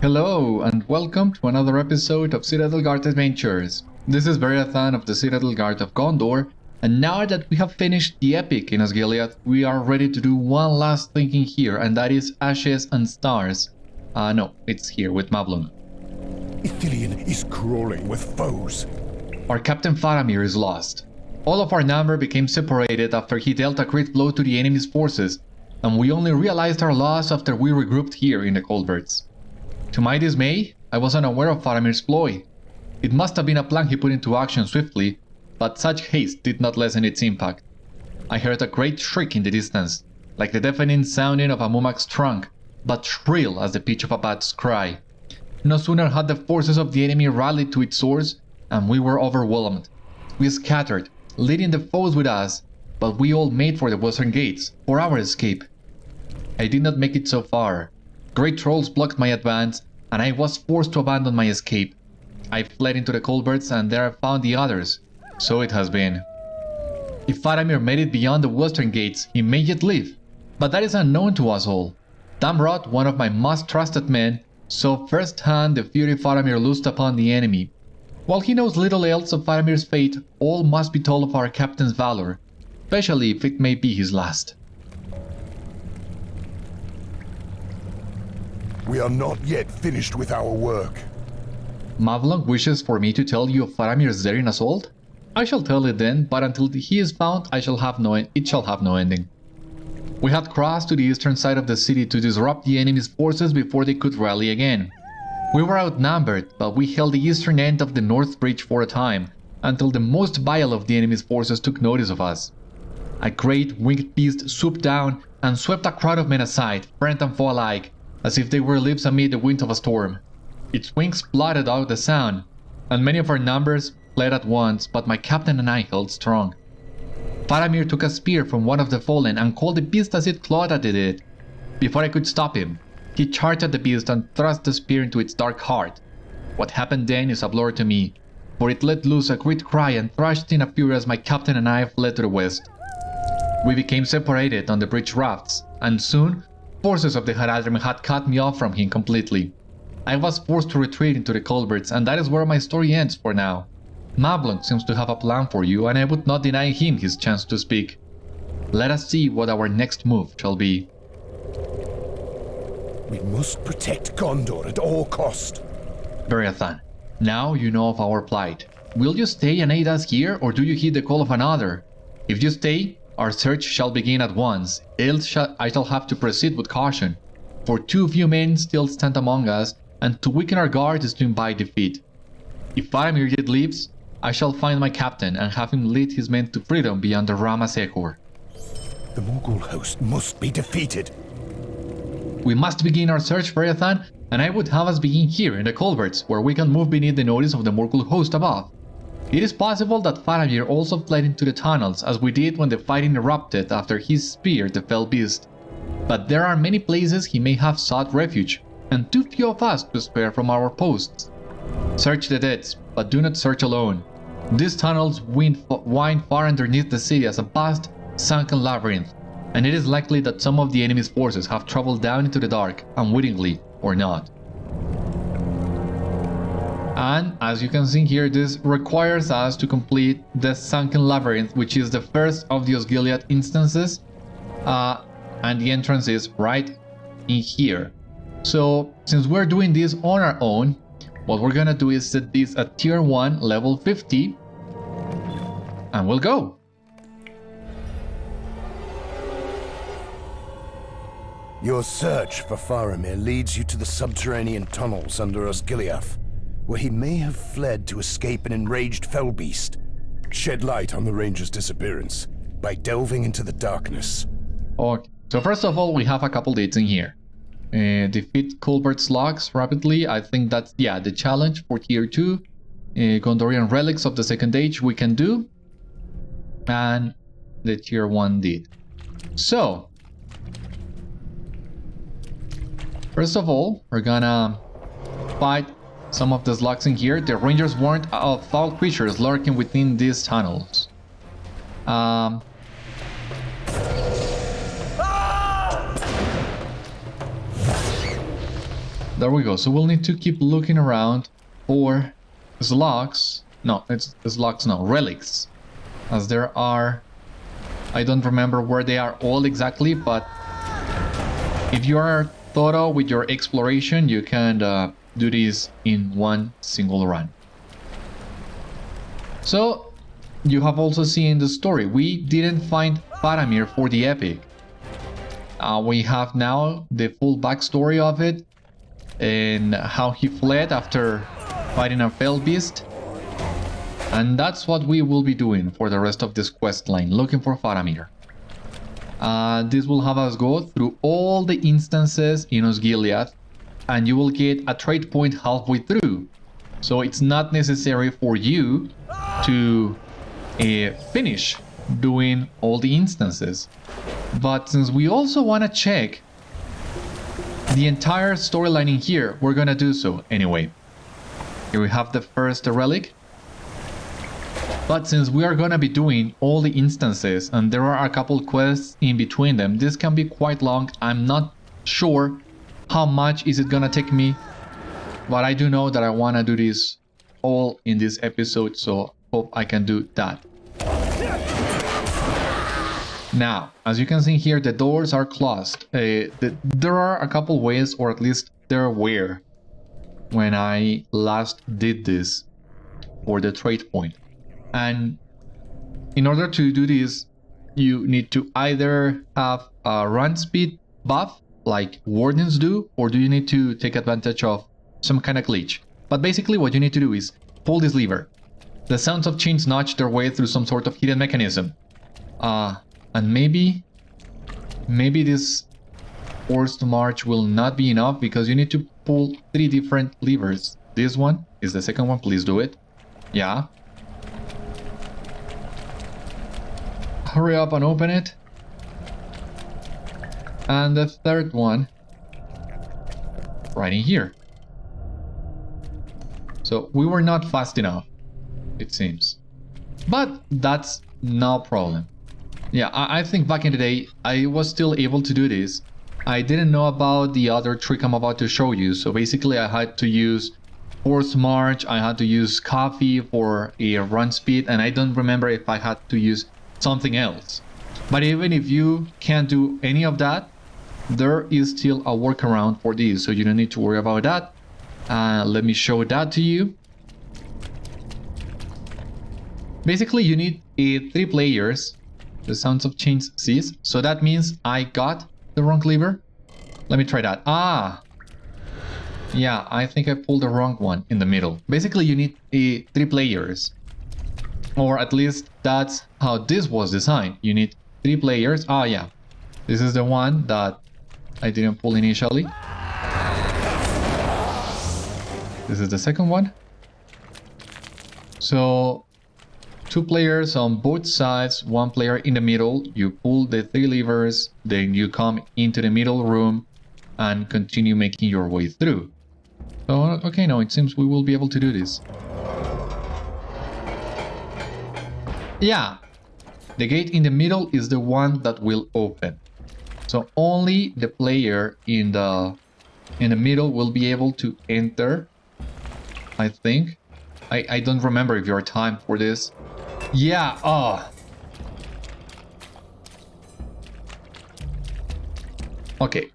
Hello and welcome to another episode of Citadel Guard Adventures. This is Beriathan of the Citadel Guard of Gondor, and now that we have finished the epic in Osgiliath, we are ready to do one last thing in here, and that is Ashes and Stars. No, it's here with Mablung. Ithilien is crawling with foes. Our Captain Faramir is lost. All of our number became separated after he dealt a great blow to the enemy's forces, and we only realized our loss after we regrouped here in the culverts. To my dismay, I was unaware of Faramir's ploy. It must have been a plan he put into action swiftly, but such haste did not lessen its impact. I heard a great shriek in the distance, like the deafening sounding of a mumak's trunk, but shrill as the pitch of a bat's cry. No sooner had the forces of the enemy rallied to its source, and we were overwhelmed. We scattered, leading the foes with us, but we all made for the western gates, for our escape. I did not make it so far. Great trolls blocked my advance, and I was forced to abandon my escape. I fled into the culverts, and there I found the others. So it has been. If Faramir made it beyond the western gates, he may yet live, but that is unknown to us all. Damrod, one of my most trusted men, saw firsthand the fury Faramir loosed upon the enemy. While he knows little else of Faramir's fate, all must be told of our captain's valor, especially if it may be his last. We are not yet finished with our work. Mablung wishes for me to tell you of Faramir's daring assault? I shall tell it then, but until he is found, it shall have no ending. We had crossed to the eastern side of the city to disrupt the enemy's forces before they could rally again. We were outnumbered, but we held the eastern end of the north bridge for a time, until the most vile of the enemy's forces took notice of us. A great winged beast swooped down and swept a crowd of men aside, friend and foe alike, as if they were leaves amid the wind of a storm. Its wings blotted out the sound, and many of our numbers fled at once, but my captain and I held strong. Faramir took a spear from one of the fallen and called the beast as it clawed at it. Before I could stop him, he charged at the beast and thrust the spear into its dark heart. What happened then is a blur to me, for it let loose a great cry and thrashed in a fury as my captain and I fled to the west. We became separated on the bridge rafts, and soon forces of the Haradrim had cut me off from him completely. I was forced to retreat into the culverts, and that is where my story ends for now. Mablung seems to have a plan for you, and I would not deny him his chance to speak. Let us see what our next move shall be. We must protect Gondor at all cost. Beriathan, now you know of our plight. Will you stay and aid us here, or do you heed the call of another? If you stay, our search shall begin at once, else I shall have to proceed with caution, for too few men still stand among us, and to weaken our guard is to invite defeat. If Faramir yet lives, I shall find my captain and have him lead his men to freedom beyond the Ramasecor. The Morgul host must be defeated. We must begin our search, Beriathan, and I would have us begin here in the culverts, where we can move beneath the notice of the Morgul host above. It is possible that Faramir also fled into the tunnels, as we did when the fighting erupted after he speared the fell beast. But there are many places he may have sought refuge, and too few of us to spare from our posts. Search the depths, but do not search alone. These tunnels wind far underneath the city as a vast, sunken labyrinth, and it is likely that some of the enemy's forces have traveled down into the dark, unwittingly or not. And as you can see here, this requires us to complete the Sunken Labyrinth, which is the first of the Osgiliath instances, and the entrance is right in here. So since we're doing this on our own, what we're gonna do is set this at tier 1, level 50, and we'll go. Your search for Faramir leads you to the subterranean tunnels under Osgiliath, where he may have fled to escape an enraged fell beast. Shed light on the ranger's disappearance by delving into the darkness. Okay, so first of all, we have a couple dates in here. Defeat culverts locks rapidly. I think that's, yeah, the challenge for tier 2. Gondorian relics of the second age we can do. And the tier 1 did. So first of all, we're gonna fight some of the slugs in here. The rangers warned of foul creatures lurking within these tunnels. There we go. So we'll need to keep looking around for slugs. No, it's slugs, no, relics. As there are... I don't remember where they are all exactly, but if you are thorough with your exploration, you can do this in one single run. So, you have also seen the story. We didn't find Faramir for the epic. We have now the full backstory of it and how he fled after fighting a fell beast. And that's what we will be doing for the rest of this quest line, looking for Faramir. This will have us go through all the instances in Osgiliath, and you will get a trade point halfway through. So it's not necessary for you to finish doing all the instances. But since we also want to check the entire storyline in here, we're gonna do so anyway. Here we have the first relic. But since we are gonna be doing all the instances and there are a couple quests in between them, this can be quite long. I'm not sure how much is it gonna take me, but I do know that I wanna do this all in this episode, so hope I can do that. Now, as you can see here, the doors are closed. There are a couple ways, or at least there were when I last did this for the trade point. And in order to do this, you need to either have a run speed buff like wardens do, or do you need to take advantage of some kind of glitch. But basically what you need to do is pull this lever. The sounds of chains notch their way through some sort of hidden mechanism. And maybe this forced march will not be enough because you need to pull 3 different levers. This one is the second one, please do it. Yeah. Hurry up and open it. And the third one right in here. So we were not fast enough, it seems. But that's no problem. Yeah, I think back in the day I was still able to do this. I didn't know about the other trick I'm about to show you. So basically I had to use forced march, I had to use coffee for a run speed, and I don't remember if I had to use something else. But even if you can't do any of that, there is still a workaround for this, so you don't need to worry about that. Let me show that to you. Basically you need 3 players. The sounds of chains cease, so that means I got the wrong lever. Let me try that. Yeah, I think I pulled the wrong one in the middle. Basically you need 3 players. Or at least that's how this was designed. You need 3 players. Yeah. This is the one that I didn't pull initially. This is the second one. So 2 players on both sides, 1 player in the middle. You pull the 3 levers, then you come into the middle room and continue making your way through. So, okay, now it seems we will be able to do this. Yeah, the gate in the middle is the one that will open. So only the player in the middle will be able to enter, I think. I don't remember if you're timed for this. Yeah, Okay.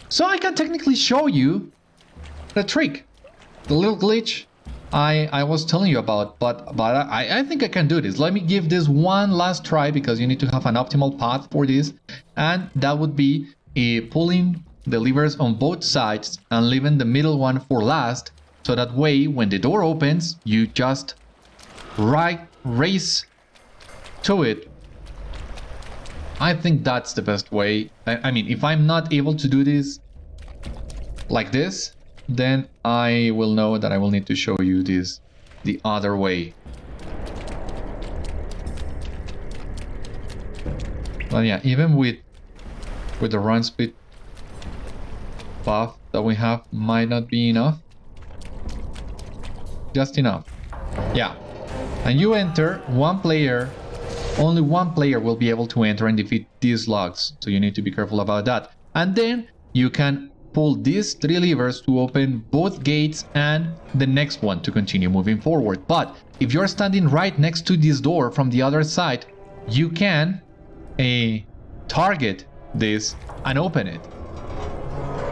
So I can technically show you the trick. The little glitch I was telling you about, but I think I can do this. Let me give this one last try because you need to have an optimal path for this, and that would be pulling the levers on both sides and leaving the middle one for last, so that way when the door opens you just race to it. I think that's the best way. I mean, if I'm not able to do this like this, then I will know that I will need to show you this the other way. But yeah, even with the run speed buff that we have might not be enough. Just enough. Yeah. And you enter, 1 player, only 1 player will be able to enter and defeat these logs. So you need to be careful about that. And then you can pull these 3 levers to open both gates and the next one to continue moving forward. But if you're standing right next to this door from the other side, you can target this and open it.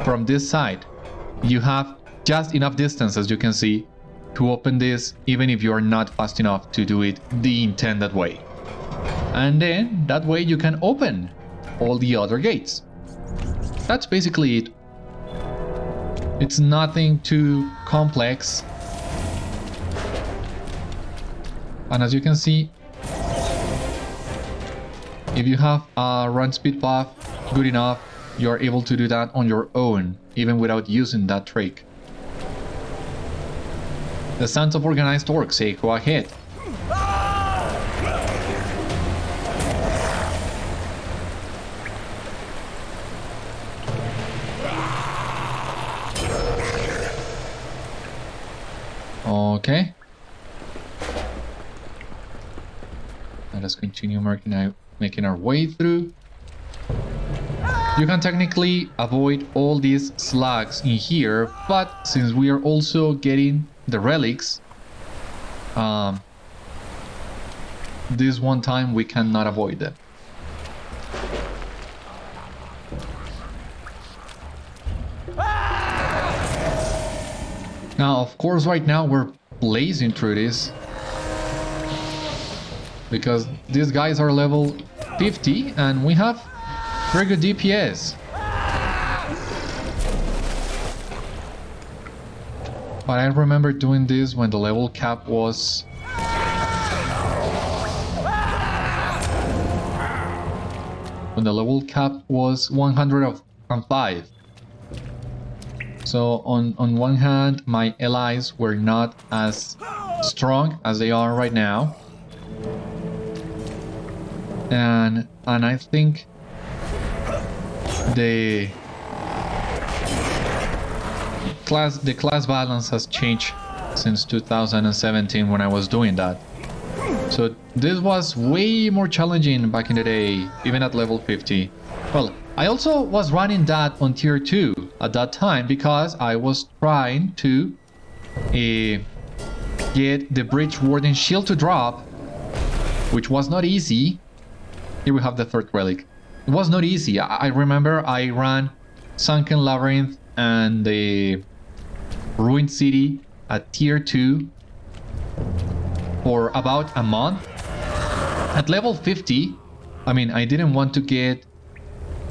From this side, you have just enough distance, as you can see, to open this, even if you're not fast enough to do it the intended way. And then that way you can open all the other gates. That's basically it. It's nothing too complex. And as you can see, if you have a run speed buff good enough, you're able to do that on your own, even without using that trick. The Sons of Organized Orcs say go ahead. Okay. Let us continue making our way through. You can technically avoid all these slugs in here, but since we are also getting the relics, this one time we cannot avoid them. Now, of course, right now we're blazing through this because these guys are level 50 and we have very good DPS. But I remember doing this when the level cap was... when the level cap was 105. So on one hand, my allies were not as strong as they are right now. And I think the class balance has changed since 2017 when I was doing that. So this was way more challenging back in the day, even at level 50. Well, I also was running that on tier 2 at that time because I was trying to get the Bridge Warden shield to drop, which was not easy. Here we have the 3rd relic. It was not easy. I remember I ran Sunken Labyrinth and the Ruined City at tier 2 for about a month. At level 50, I mean, I didn't want to get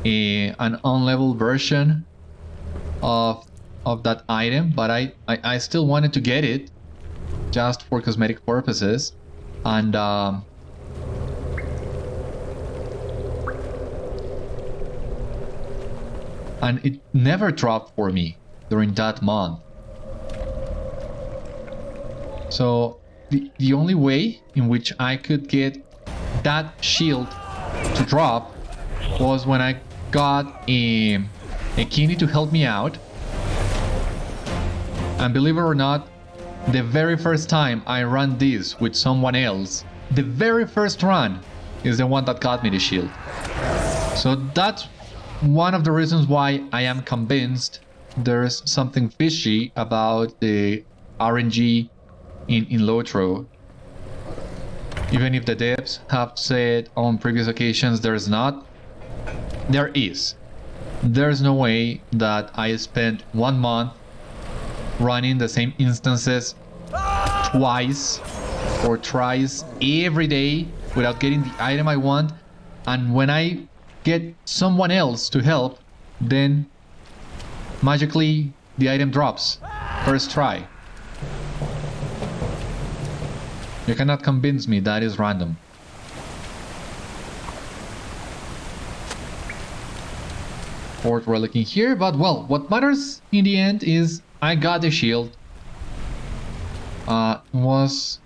an unleveled version of that item, but I still wanted to get it just for cosmetic purposes. And it never dropped for me during that month. So the only way in which I could get that shield to drop was when I got a Kini to help me out. And believe it or not, the very first time I ran this with someone else, the very first run is the one that got me the shield. So that's one of the reasons why I am convinced there's something fishy about the RNG in LOTRO. Even if the devs have said on previous occasions there's not, there is. There's no way that I spent 1 month running the same instances twice or thrice every day without getting the item I want, and when I get someone else to help, then magically the item drops first try. You cannot convince me that is random. Fourth relic in here, but well, what matters in the end is I got the shield. Was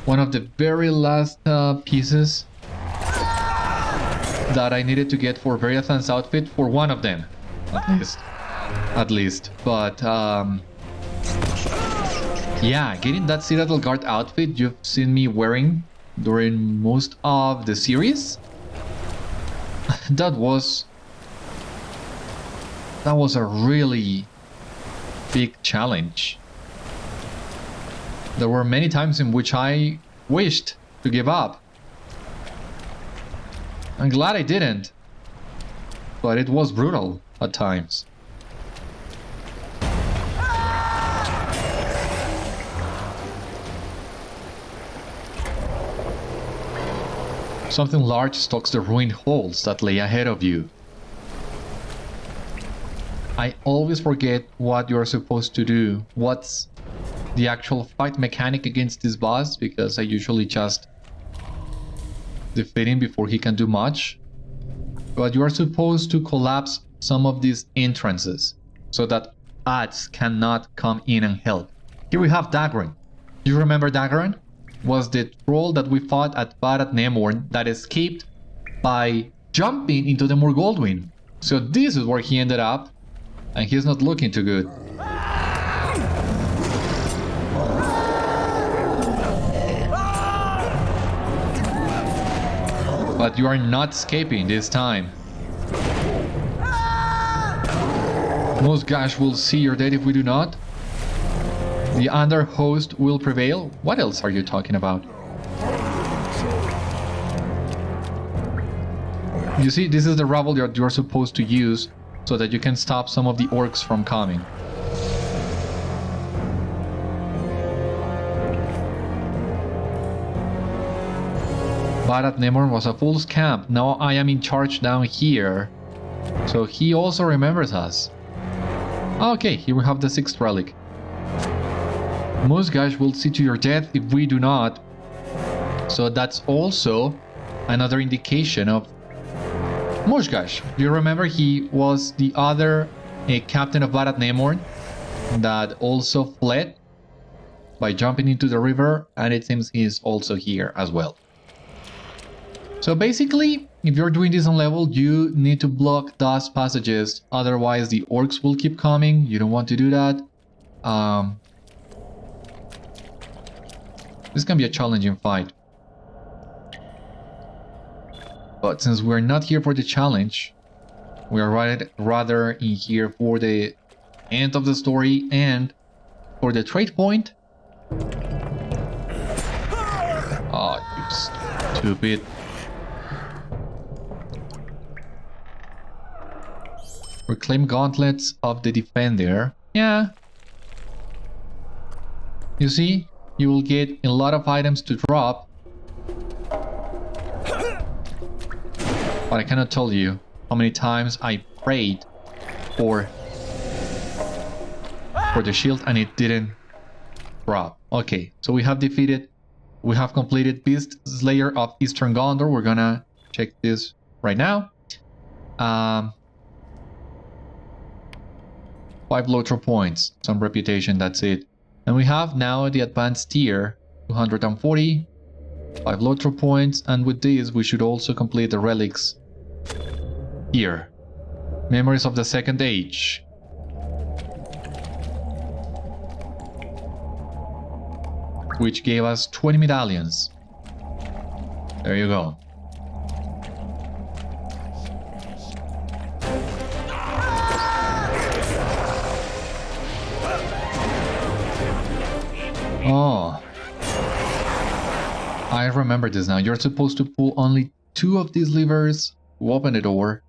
one of the very last pieces that I needed to get for Beriathan's outfit, for one of them, at least. But yeah, getting that Citadel guard outfit you've seen me wearing during most of the series, that was That was a really big challenge. There were many times in which I wished to give up. I'm glad I didn't, but it was brutal at times. Something large stalks the ruined halls that lay ahead of you. I always forget what you're supposed to do, what's the actual fight mechanic against this boss, because I usually just defeat him before he can do much. But you are supposed to collapse some of these entrances so that adds cannot come in and help. Here we have Dagran. You remember Dagran? Was the troll that we fought at Barath Nemorn that escaped by jumping into the Morgul. So this is where he ended up, and he's not looking too good. But you are not escaping this time. Most gosh will see your death if we do not. The under host will prevail. What else are you talking about? You see, this is the rubble that you're supposed to use so that you can stop some of the orcs from coming. Barath Nemorn was a fool's camp. Now I am in charge down here. So he also remembers us. Okay, here we have the 6th relic. Most guys will see to your death if we do not. So that's also another indication of Mushgash. Do you remember he was the other captain of Barath Nemorn that also fled by jumping into the river, and it seems he's also here as well. So basically, if you're doing this on level, you need to block those passages, otherwise the orcs will keep coming. You don't want to do that. This can be a challenging fight. But since we're not here for the challenge, we are rather in here for the end of the story and for the trade point. Oh, you stupid. Reclaim gauntlets of the defender. Yeah. You see, you will get a lot of items to drop. But I cannot tell you how many times I prayed for the shield and it didn't drop. Okay, so we have completed Beast Slayer of Eastern Gondor. We're gonna check this right now. 5 LOTRO points, some reputation, that's it. And we have now the advanced tier, 240, 5 LOTRO points, and with this we should also complete the relics here. Memories of the Second Age. Which gave us 20 medallions. There you go. Oh, I remember this now. You're supposed to pull only 2 of these levers to open the door.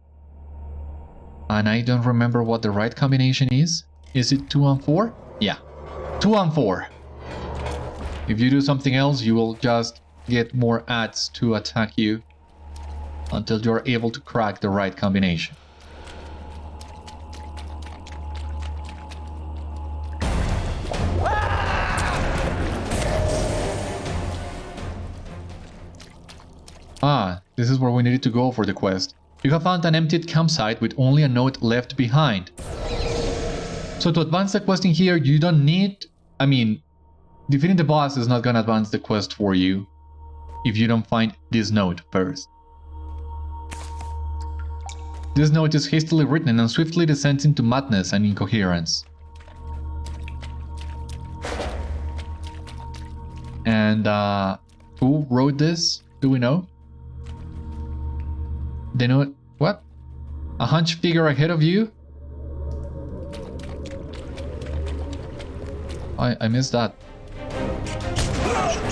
And I don't remember what the right combination is. Is it 2 and 4? Yeah, 2 and 4. If you do something else, you will just get more adds to attack you until you're able to crack the right combination. Ah, this is where we needed to go for the quest. You have found an emptied campsite with only a note left behind. So to advance the quest in here, you don't need... defeating the boss is not gonna advance the quest for you if you don't find this note first. This note is hastily written and swiftly descends into madness and incoherence. And who wrote this? Do we know? The note... what? A hunched figure ahead of you? I missed that.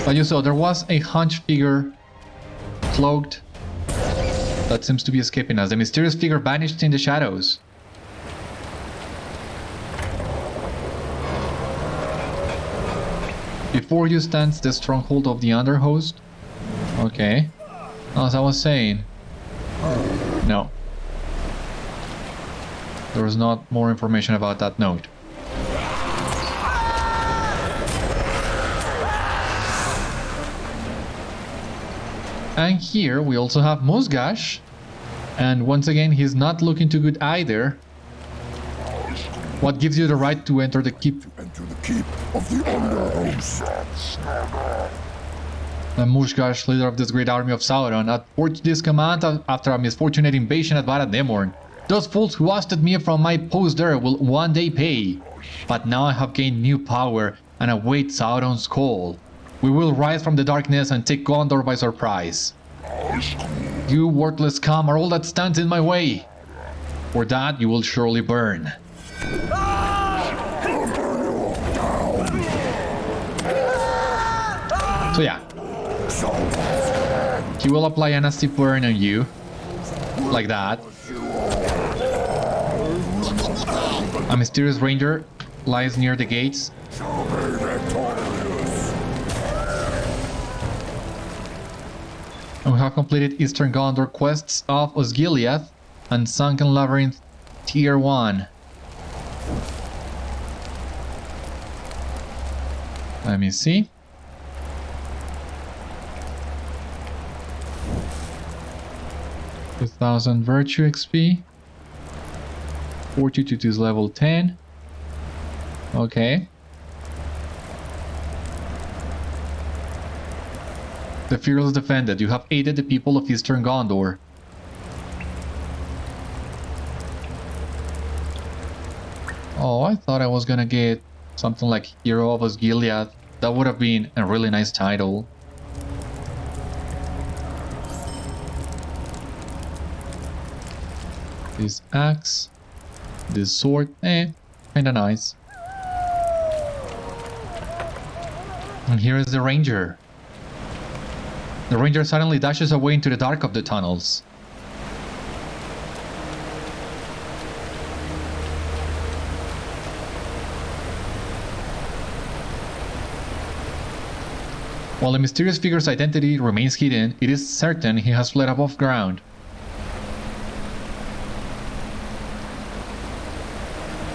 But you saw there was a hunch figure cloaked that seems to be escaping us. The mysterious figure vanished in the shadows. Before you stands the stronghold of the Underhost. Okay. As I was saying. No. There was not more information about that note. And here we also have Musgash. And once again, he's not looking too good either. What gives you the right to enter the keep? Enter the keep of the Underhost. And Musgash, leader of this great army of Sauron, had forged this command after a misfortunate invasion at Barad-Nemorn. Those fools who ousted me from my post there will one day pay. But now I have gained new power and await Sauron's call. We will rise from the darkness and take Gondor by surprise. You worthless scum are all that stands in my way. For that you will surely burn. So yeah. He will apply a nasty burn on you. Like that. A mysterious ranger lies near the gates. And we have completed Eastern Gondor quests of Osgiliath and Sunken Labyrinth Tier 1. Let me see. $2,000 Virtue XP. Fortitude is level 10. Okay. The Fearless defended. You have aided the people of Eastern Gondor. Oh, I thought I was gonna get something like Hero of Osgiliath. That would have been a really nice title. This axe. This sword. Kinda nice. And here is the ranger. The ranger suddenly dashes away into the dark of the tunnels. While the mysterious figure's identity remains hidden, it is certain he has fled above ground.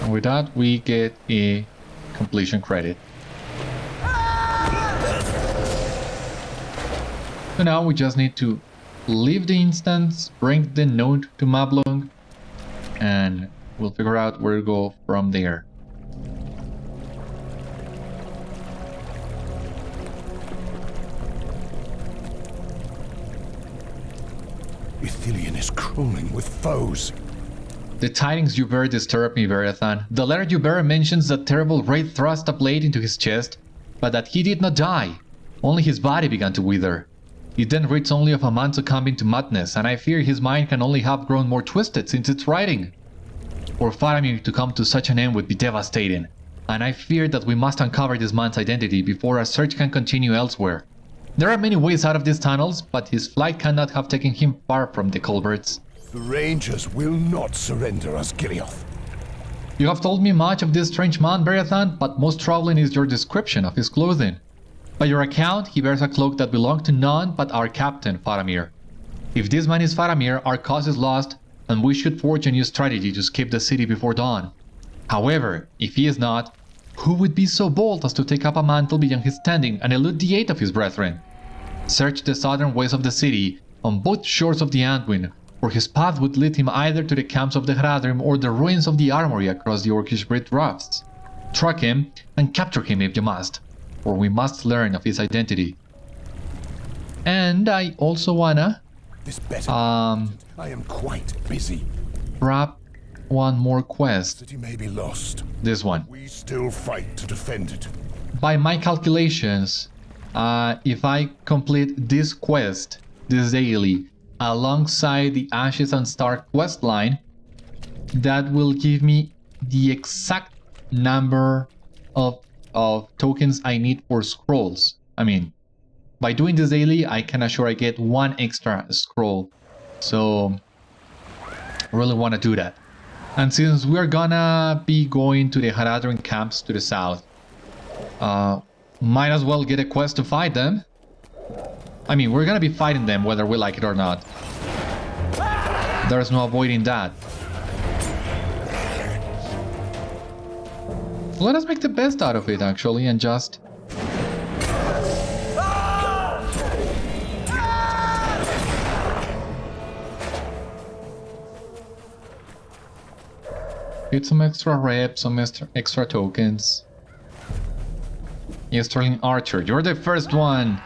And with that, we get a completion credit. So now we just need to leave the instance, bring the node to Mablung, and we'll figure out where to go from there. Ithilien is crawling with foes. The tidings you bear disturb me, Beriathan. The letter you bear mentions that terrible wraith thrust a blade into his chest, but that he did not die. Only his body began to wither. It then reads only of a man succumbing to madness, and I fear his mind can only have grown more twisted since its writing. For Faramir to come to such an end would be devastating, and I fear that we must uncover this man's identity before our search can continue elsewhere. There are many ways out of these tunnels, but his flight cannot have taken him far from the culverts. The Rangers will not surrender Osgiliath. You have told me much of this strange man, Beriathan, but most troubling is your description of his clothing. By your account, he wears a cloak that belonged to none but our captain, Faramir. If this man is Faramir, our cause is lost, and we should forge a new strategy to escape the city before dawn. However, if he is not, who would be so bold as to take up a mantle beyond his standing and elude the aid of his brethren? Search the southern ways of the city, on both shores of the Anduin, for his path would lead him either to the camps of the Hradrim or the ruins of the armory across the Orcish Brit Rafts. Track him, and capture him if you must, for we must learn of his identity. And I also wanna This better. I am quite busy. grab one more quest. City may be lost. This one. We still fight to defend it. By my calculations, if I complete this quest, this daily, alongside the Ashes and Star quest line, that will give me the exact number of of tokens I need for scrolls. I mean, by doing this daily, I can assure I get 1 extra scroll. So, I really want to do that. And since we're gonna be going to the Haradrim camps to the south, might as well get a quest to fight them. I mean, we're gonna be fighting them whether we like it or not. There's no avoiding that. Let us make the best out of it, actually, and just... get some extra reps, some extra tokens. Sterling Archer, you're the first one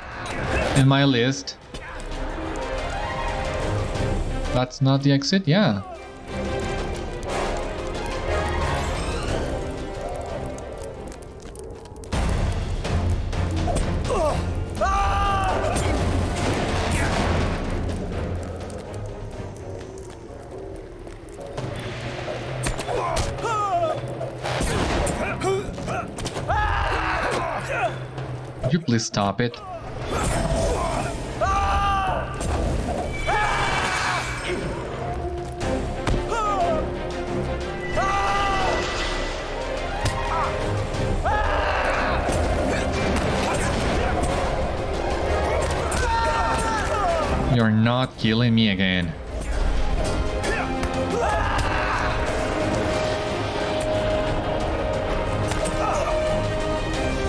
in my list. That's not the exit? Yeah. Could you please stop it? You're not killing me again.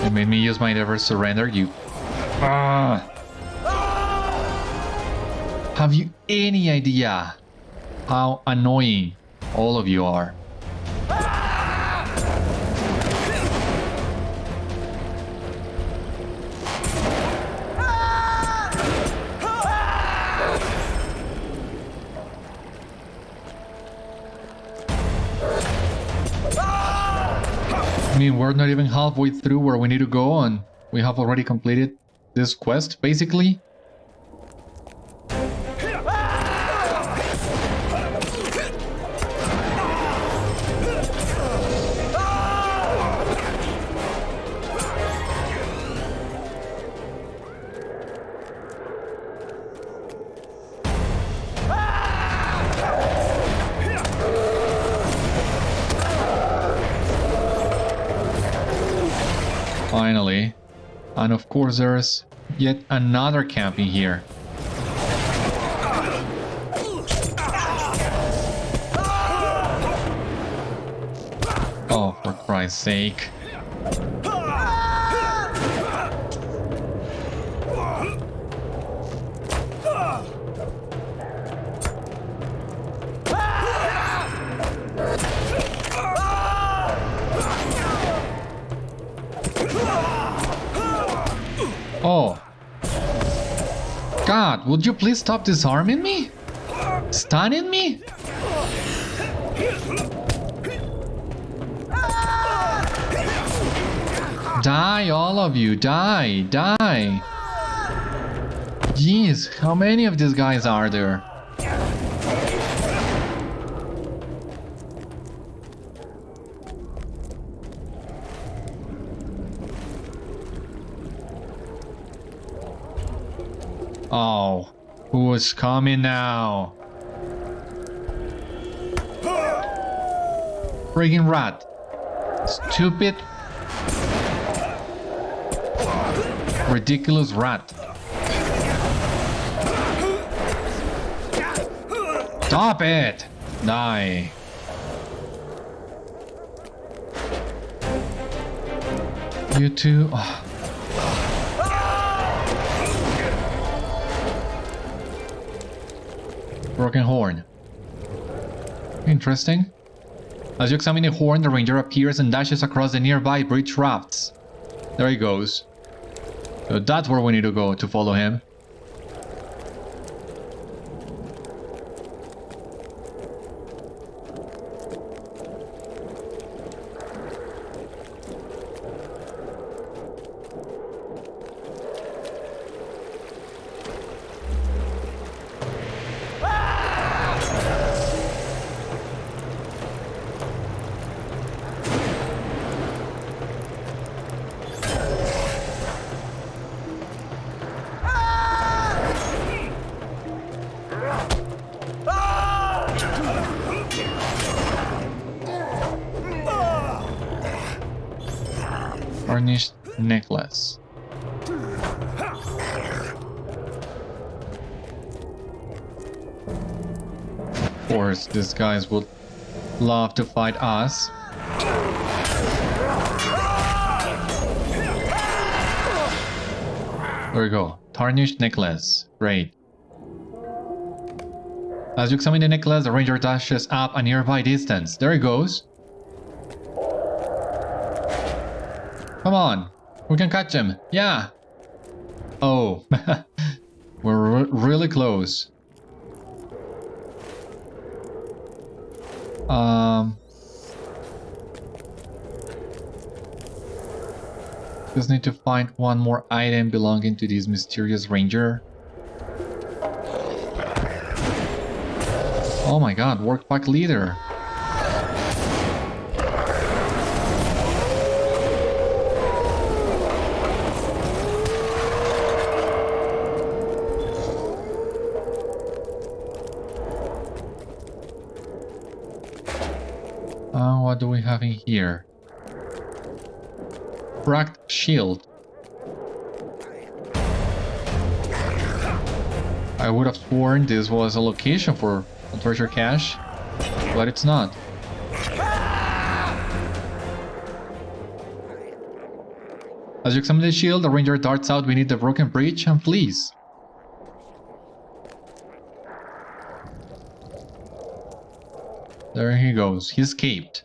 You made me use my never surrender, you... Have you any idea how annoying all of you are? I mean, we're not even halfway through where we need to go, and we have already completed this quest, basically. Finally. And of course there's yet another camp in here. Oh, for Christ's sake. Oh. God, would you please stop disarming me? Stunning me? Die, all of you. Die. Die. Jeez, how many of these guys are there? Oh, who is coming now? Friggin' rat. Stupid. Ridiculous rat. Stop it! Die. You two... Oh. Broken horn. Interesting. As you examine the horn, the ranger appears and dashes across the nearby bridge rafts. There he goes. So that's where we need to go to follow him. Tarnished necklace. Of course, these guys would love to fight us. There we go. Tarnished necklace. Great. As you examine the necklace, the ranger dashes up a nearby distance. There he goes. Come on. We can catch him. Yeah. Oh. We're really close. Just need to find one more item belonging to this mysterious ranger. Oh my god, work pack leader. What do we have in here? Cracked shield. I would have sworn this was a location for a treasure cache, but it's not. As you examine the shield, the ranger darts out beneath the broken bridge and flees. There he goes. He escaped.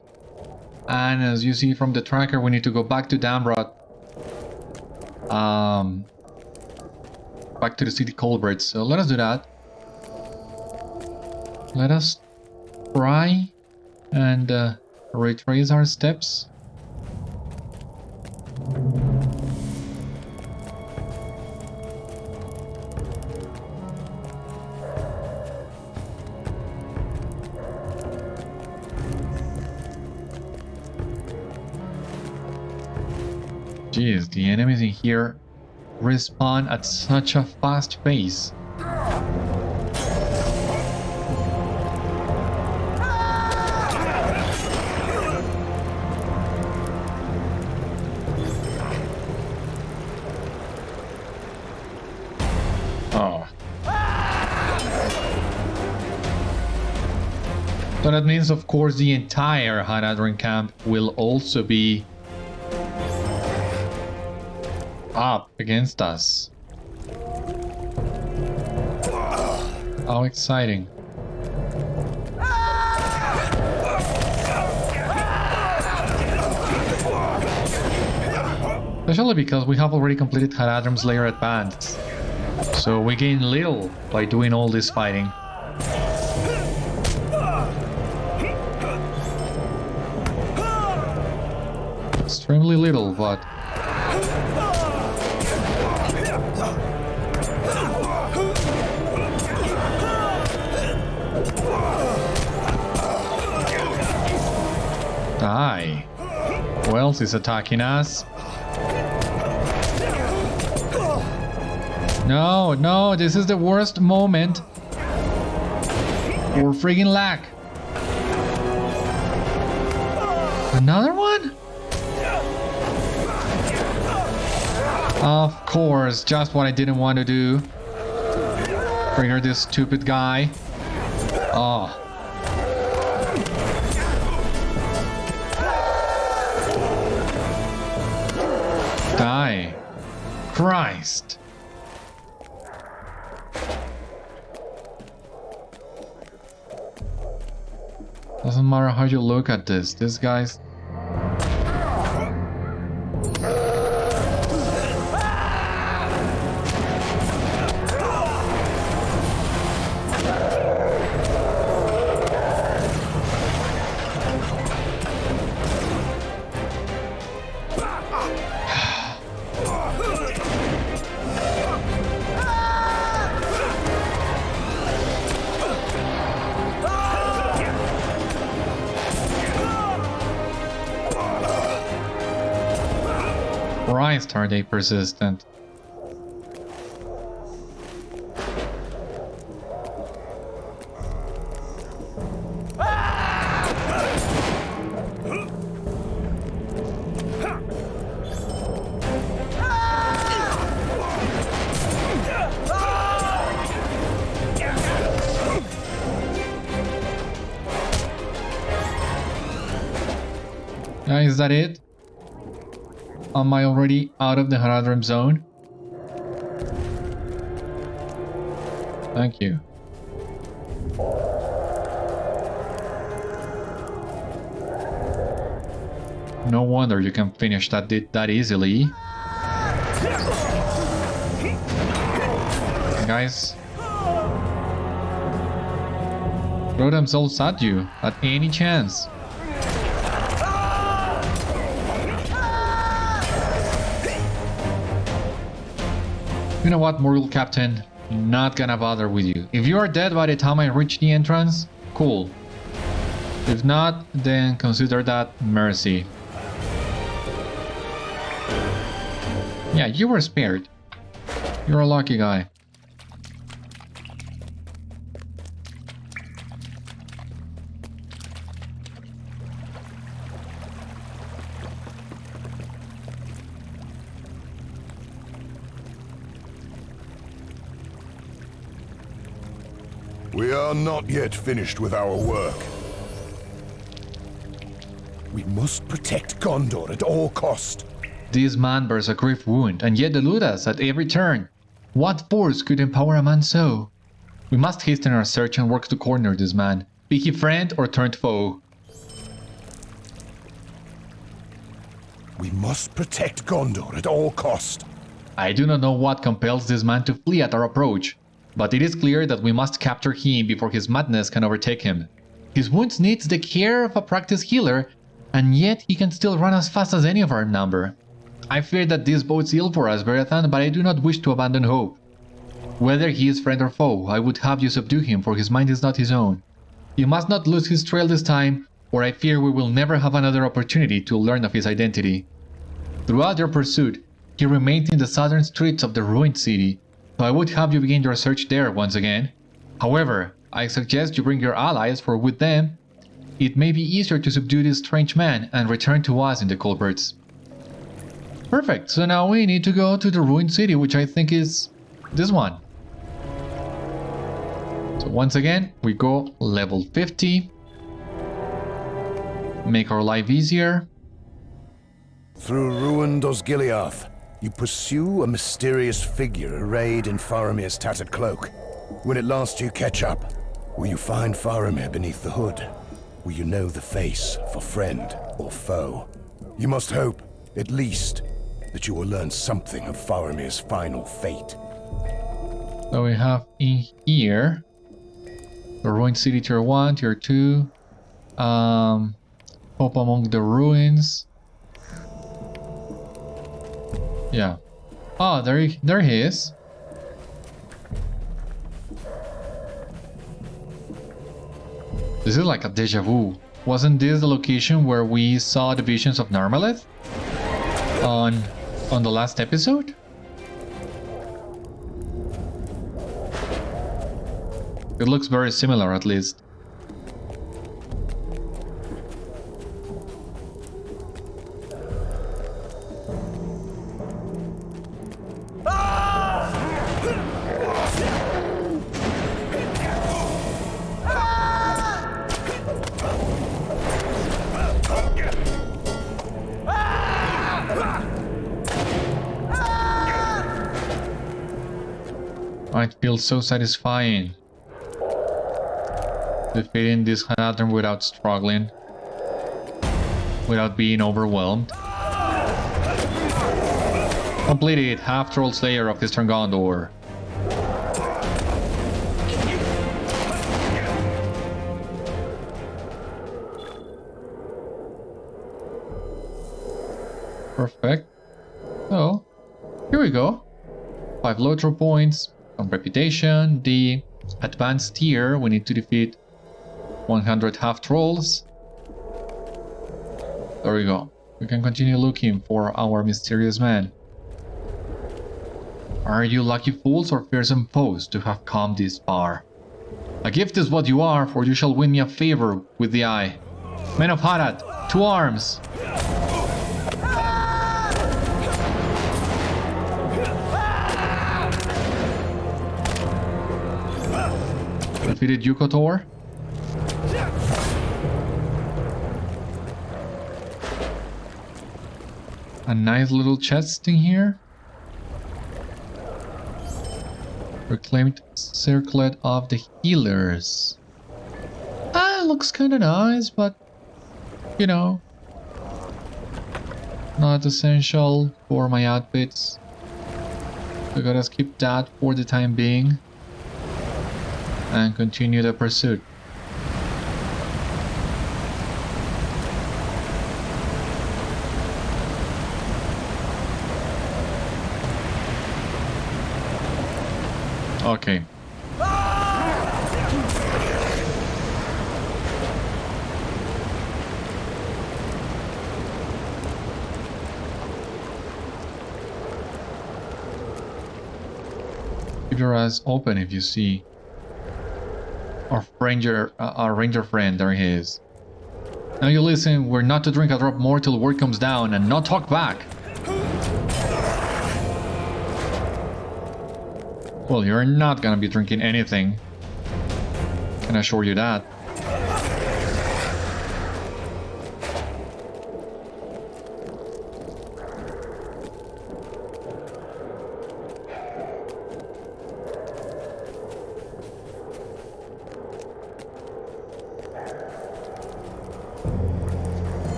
And as you see from the tracker, we need to go back to Damrod. Back to the city culverts. So let us do that. Let us try and retrace our steps. Jeez, the enemies in here respawn at such a fast pace. Oh. So that means, of course, the entire Haradrim camp will also be up against us. How exciting. Especially because we have already completed Haradrim's layer advance. So we gain little by doing all this fighting. Extremely little, but die. Who else is attacking us? No, no, this is the worst moment for friggin' lack. Another one? Of course, just what I didn't want to do. Trigger this stupid guy. Oh. Die. Christ. Doesn't matter how you look at this. This guy's... Christ, are they persistent? is that it? Am I already out of the Haradrim zone? Thank you. No wonder you can finish that easily. Guys, throw themselves at you at any chance. You know what, Morgul Captain? Not gonna bother with you. If you are dead by the time I reach the entrance, cool. If not, then consider that mercy. Yeah, you were spared. You're a lucky guy. We are not yet finished with our work. We must protect Gondor at all cost. This man bears a grave wound, and yet eludes us at every turn. What force could empower a man so? We must hasten our search and work to corner this man, be he friend or turned foe. We must protect Gondor at all cost. I do not know what compels this man to flee at our approach, but it is clear that we must capture him before his madness can overtake him. His wounds needs the care of a practiced healer, and yet he can still run as fast as any of our number. I fear that this bodes ill for us, Beriathan, but I do not wish to abandon hope. Whether he is friend or foe, I would have you subdue him, for his mind is not his own. He must not lose his trail this time, or I fear we will never have another opportunity to learn of his identity. Throughout your pursuit, he remained in the southern streets of the ruined city, so I would have you begin your search there once again. However, I suggest you bring your allies, for with them, it may be easier to subdue this strange man and return to us in the culverts. Perfect, so now we need to go to the ruined city, which I think is this one. So once again, we go level 50. Make our life easier. Through ruined Osgiliath, you pursue a mysterious figure arrayed in Faramir's tattered cloak. When at last you catch up, will you find Faramir beneath the hood? Will you know the face for friend or foe? You must hope, at least, that you will learn something of Faramir's final fate. So we have in here the ruined city tier 1, tier 2, hope among the ruins. Yeah. Oh, there he is. This is like a deja vu. Wasn't this the location where we saw the visions of Narmaleth? On the last episode? It looks very similar, at least. It feels so satisfying. Defeating this Haradrim without struggling. Without being overwhelmed. Completed half-troll slayer of Eastern Gondor. Perfect. So, here we go. 5 LOTRO points. Some reputation. The advanced tier, we need to defeat 100 half-trolls. There we go. We can continue looking for our mysterious man. Are you lucky fools or fearsome foes to have come this far? A gift is what you are, for you shall win me a favor with the eye. Men of Harad, to arms! Defeated Yukotor. a nice little chest in here. Reclaimed circlet of the healers. Ah, it looks kinda nice, but you know, not essential for my outfits. We gotta skip that for the time being and continue the pursuit. Okay. Keep your eyes open if you see our ranger friend. There he is. Now you listen, we're not to drink a drop more till word comes down and not talk back. Well, you're not gonna be drinking anything. Can assure you that.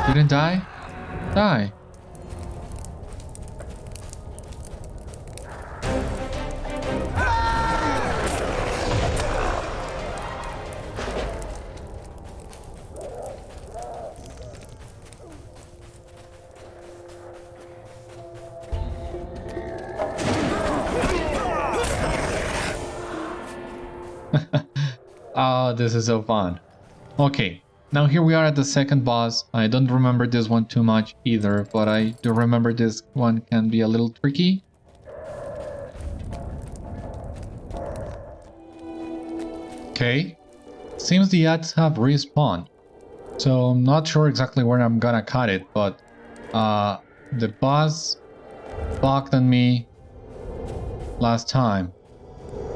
Didn't die? Die. Oh, this is so fun. Okay. Now here we are at the second boss. I don't remember this one too much either, but I do remember this one can be a little tricky. Okay, seems the ads have respawned, so I'm not sure exactly where I'm gonna cut it, but the boss bugged on me last time,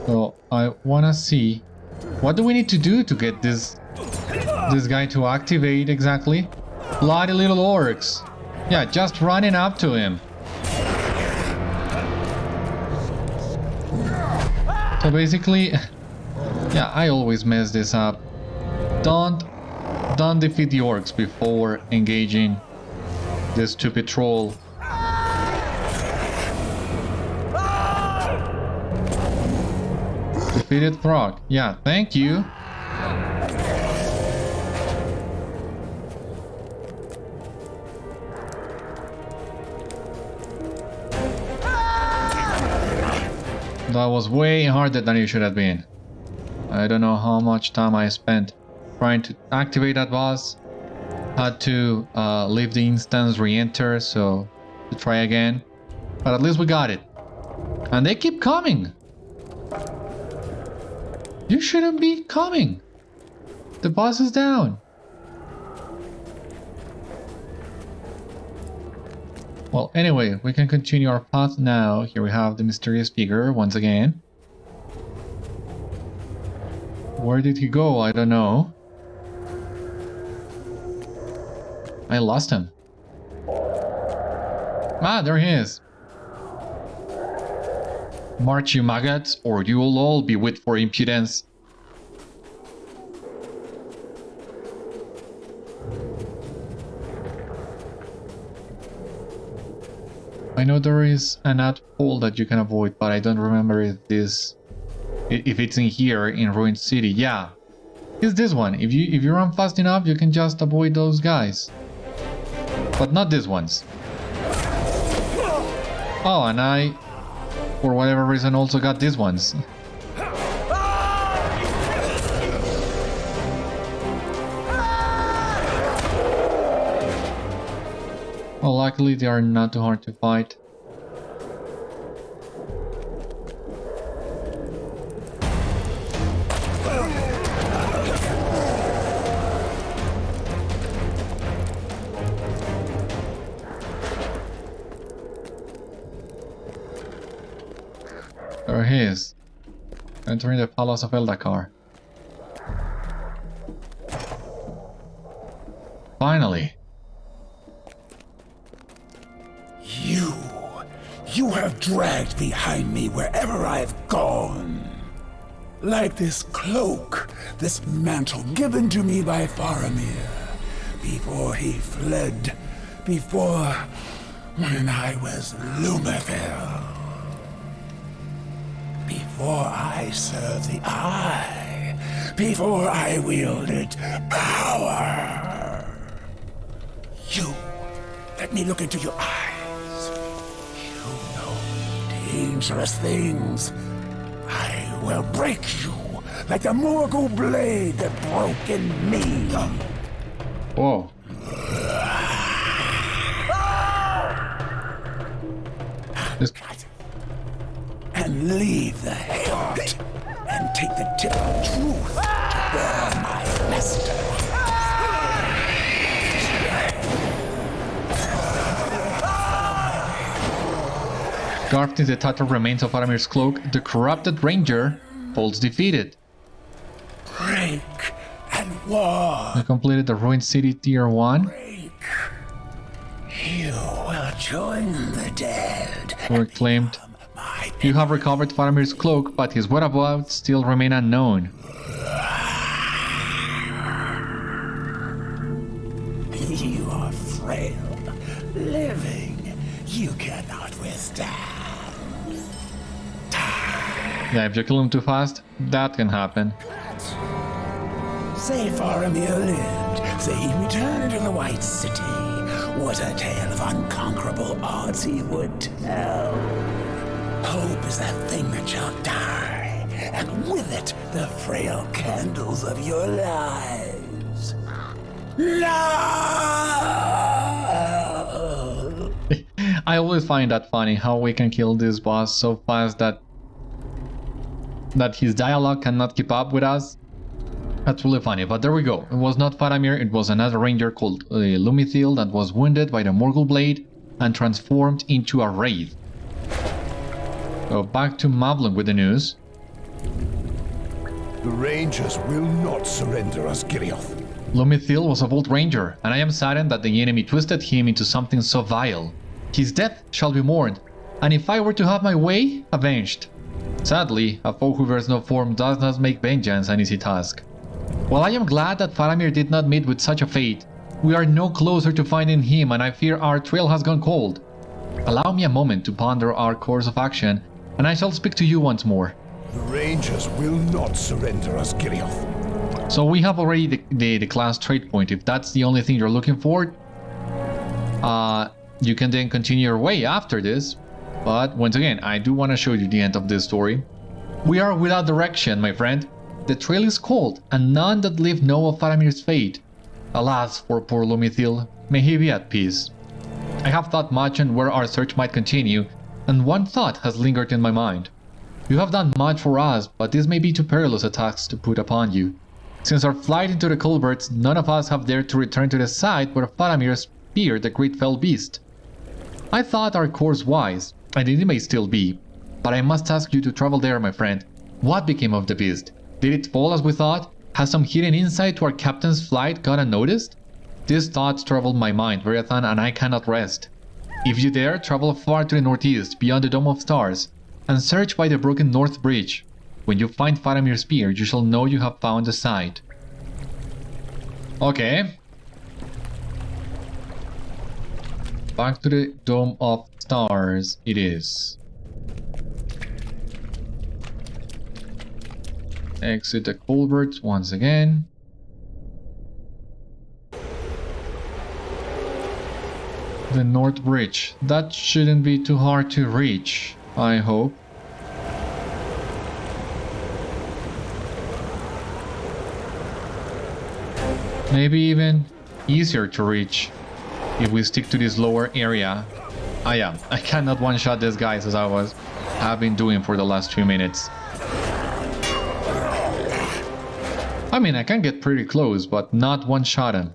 so I wanna see what do we need to do to get this guy to activate exactly. Bloody little orcs. Yeah, just running up to him. So basically, yeah, I always mess this up. Don't defeat the orcs before engaging this stupid troll. Defeated Throg. Yeah, thank you. That was way harder than it should have been. I don't know how much time I spent trying to activate that boss. Had to leave the instance, re-enter, so to try again. But at least we got it. And they keep coming. You shouldn't be coming. The boss is down. Well, anyway, we can continue our path now. Here we have the mysterious figure once again. Where did he go? I don't know. I lost him. Ah, there he is. March, you maggots, or you'll all be whipped for impudence. I know there is an ad hole that you can avoid, but I don't remember if it's in here in Ruined City. Yeah, it's this one. If you run fast enough, you can just avoid those guys, but not these ones. Oh, and I, for whatever reason, also got these ones. Well, luckily they are not too hard to fight. There he is, entering the Palace of Eldacar. Finally. You have dragged behind me wherever I've gone. Like this cloak, this mantle given to me by Faramir, before he fled, when I was Lúmithil. Before I served the Eye, before I wielded power. Let me look into your eyes. You know dangerous things. I will break you like the Morgul blade that broke in me. Whoa. This... And leave the hilt and take the tip of truth to bear my master. Carved in the tattered remains of Faramir's cloak, the corrupted ranger falls defeated. Break and war. We completed the ruined city tier 1. Break. You will join the dead. Reclaimed. You have recovered Faramir's cloak, but his whereabouts still remain unknown. You are frail, living. You cannot withstand. Yeah, if you kill him too fast, that can happen. Say Faramir lived. Say he returned to the White City. What a tale of unconquerable odds he would tell. Hope is that thing that shall die, and with it the frail candles of your lives. No! I always find that funny, how we can kill this boss so fast that his dialogue cannot keep up with us. That's really funny, but there we go. It was not Faramir, it was another ranger called Lúmithil that was wounded by the Morgul blade and transformed into a wraith. So back to Mavlung with the news. The Rangers will not surrender Osgiliath. Lúmithil was a bold ranger, and I am saddened that the enemy twisted him into something so vile. His death shall be mourned, and if I were to have my way, avenged. Sadly, a foe who wears no form does not make vengeance an easy task. While I am glad that Faramir did not meet with such a fate, we are no closer to finding him, and I fear our trail has gone cold. Allow me a moment to ponder our course of action, and I shall speak to you once more. The Rangers will not surrender Osgiliath. So we have already the class trait point. If that's the only thing you're looking for, you can then continue your way after this. But once again, I do want to show you the end of this story. We are without direction, my friend. The trail is cold, and none that live know of Faramir's fate. Alas for poor Lúmithil, may he be at peace. I have thought much on where our search might continue, and one thought has lingered in my mind. You have done much for us, but this may be too perilous a task to put upon you. Since our flight into the culverts, none of us have dared to return to the site where Faramir speared the great fell beast. I thought our course wise, and it may still be, but I must ask you to travel there, my friend. What became of the beast? Did it fall as we thought? Has some hidden insight to our captain's flight gone unnoticed? These thoughts troubled my mind, Beriathan, and I cannot rest. If you dare, travel far to the northeast, beyond the Dome of Stars, and search by the broken North Bridge. When you find Faramir's spear, you shall know you have found the site. Okay. Back to the Dome of Stars it is. Exit the culverts once again. The North Bridge. That shouldn't be too hard to reach, I hope. Maybe even easier to reach if we stick to this lower area. I cannot one-shot these guys as I've been doing for the last 2 minutes. I mean, I can get pretty close, but not one-shot him.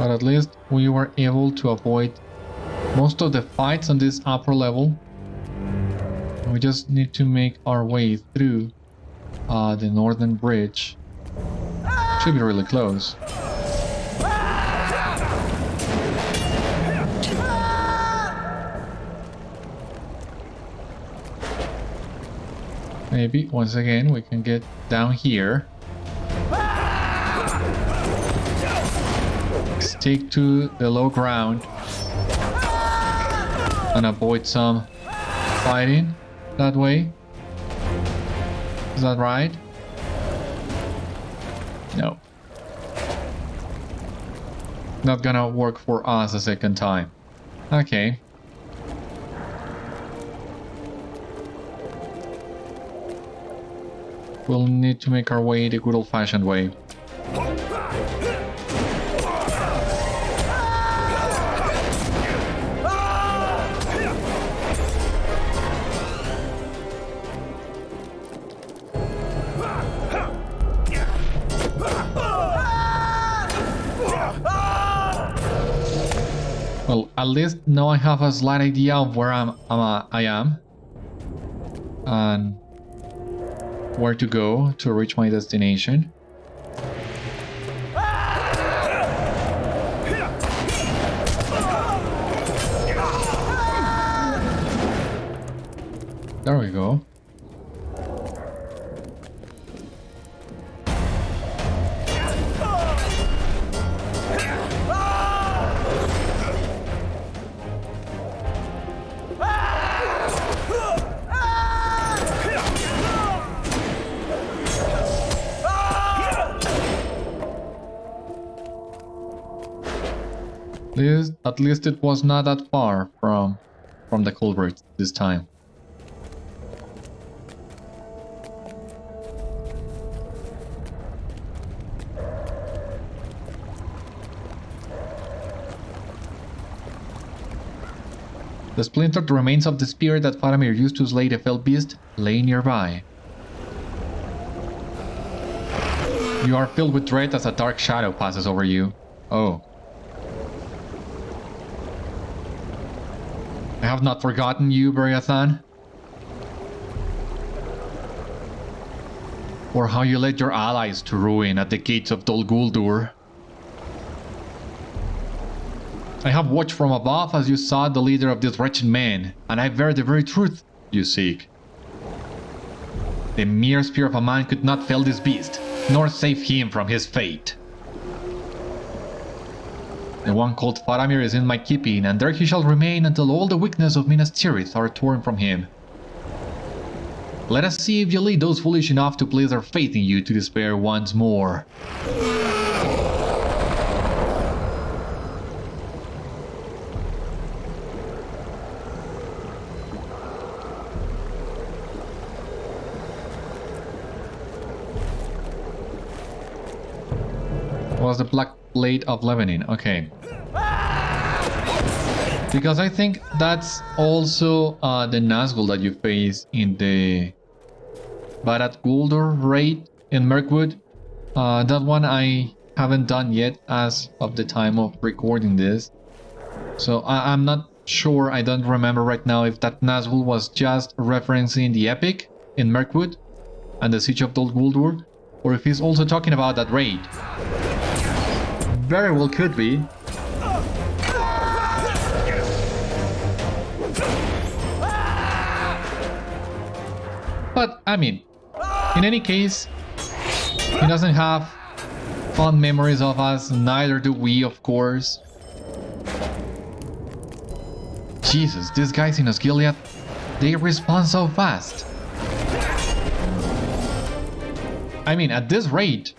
But at least we were able to avoid most of the fights on this upper level. We just need to make our way through the northern bridge. Should be really close. Maybe once again we can get down here. Stick to the low ground and avoid some fighting that way. Is that right? No. Not gonna work for us a second time. Okay. We'll need to make our way the good old-fashioned way. Well, at least now I have a slight idea of where I am and where to go to reach my destination. There we go. At least it was not that far from the culvert this time. The splintered remains of the spear that Faramir used to slay the fell beast lay nearby. You are filled with dread as a dark shadow passes over you. Oh. I have not forgotten you, Beriathan. Or how you led your allies to ruin at the gates of Dol Guldur. I have watched from above as you sought the leader of this wretched man, and I bear the very truth you seek. The mere spear of a man could not fell this beast, nor save him from his fate. The one called Faramir is in my keeping, and there he shall remain until all the weakness of Minas Tirith are torn from him. Let us see if you lead those foolish enough to place their faith in you to despair once more. Was the Black Blade of Lebanon? Okay. Because I think that's also the Nazgûl that you face in the Barad Guldur raid in Mirkwood. That one I haven't done yet as of the time of recording this. So I'm not sure, I don't remember right now if that Nazgûl was just referencing the epic in Mirkwood and the Siege of Dol Guldur, or if he's also talking about that raid. Very well could be. But, I mean, in any case, he doesn't have fond memories of us, neither do we, of course. Jesus, these guys in Osgiliath, they respond so fast. I mean, at this rate,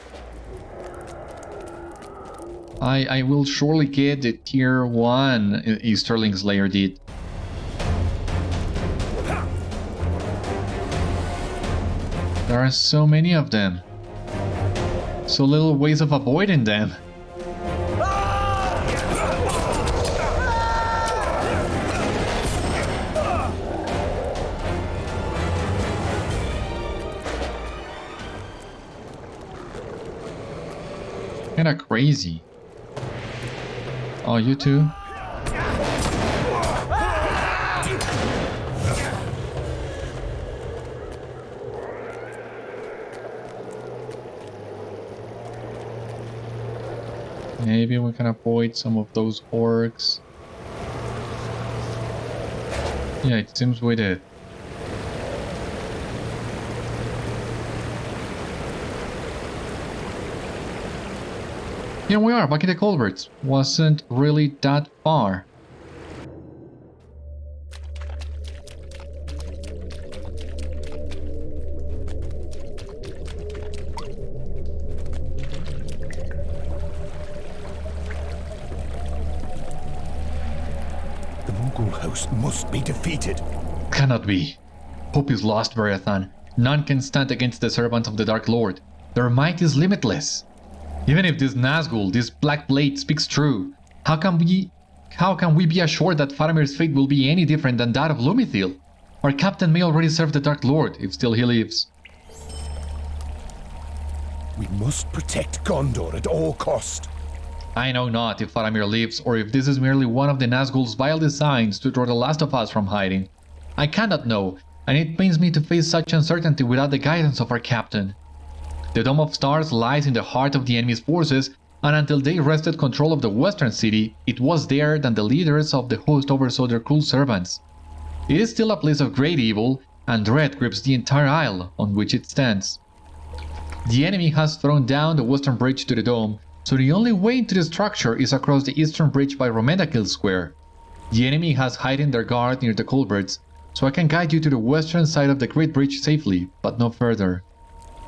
I will surely get the tier 1 Easterling Slayer did. There are so many of them. So little ways of avoiding them. Kinda crazy. Oh, you too? Maybe we can avoid some of those orcs. Yeah, it seems we did. Here we are, back in the culverts. Wasn't really that far. The Morgul host must be defeated. Cannot be. Hope is lost, Beriathan. None can stand against the servants of the Dark Lord. Their might is limitless. Even if this Nazgûl, this Black Blade, speaks true, how can we be assured that Faramir's fate will be any different than that of Lúmithil? Our captain may already serve the Dark Lord, if still he lives. We must protect Gondor at all cost. I know not if Faramir lives, or if this is merely one of the Nazgûl's vile designs to draw the last of us from hiding. I cannot know, and it pains me to face such uncertainty without the guidance of our captain. The Dome of Stars lies in the heart of the enemy's forces, and until they wrested control of the western city, it was there that the leaders of the host oversaw their cruel servants. It is still a place of great evil, and dread grips the entire isle on which it stands. The enemy has thrown down the western bridge to the dome, so the only way into the structure is across the eastern bridge by Romendakil Square. The enemy has hidden their guard near the culverts, so I can guide you to the western side of the Great Bridge safely, but no further.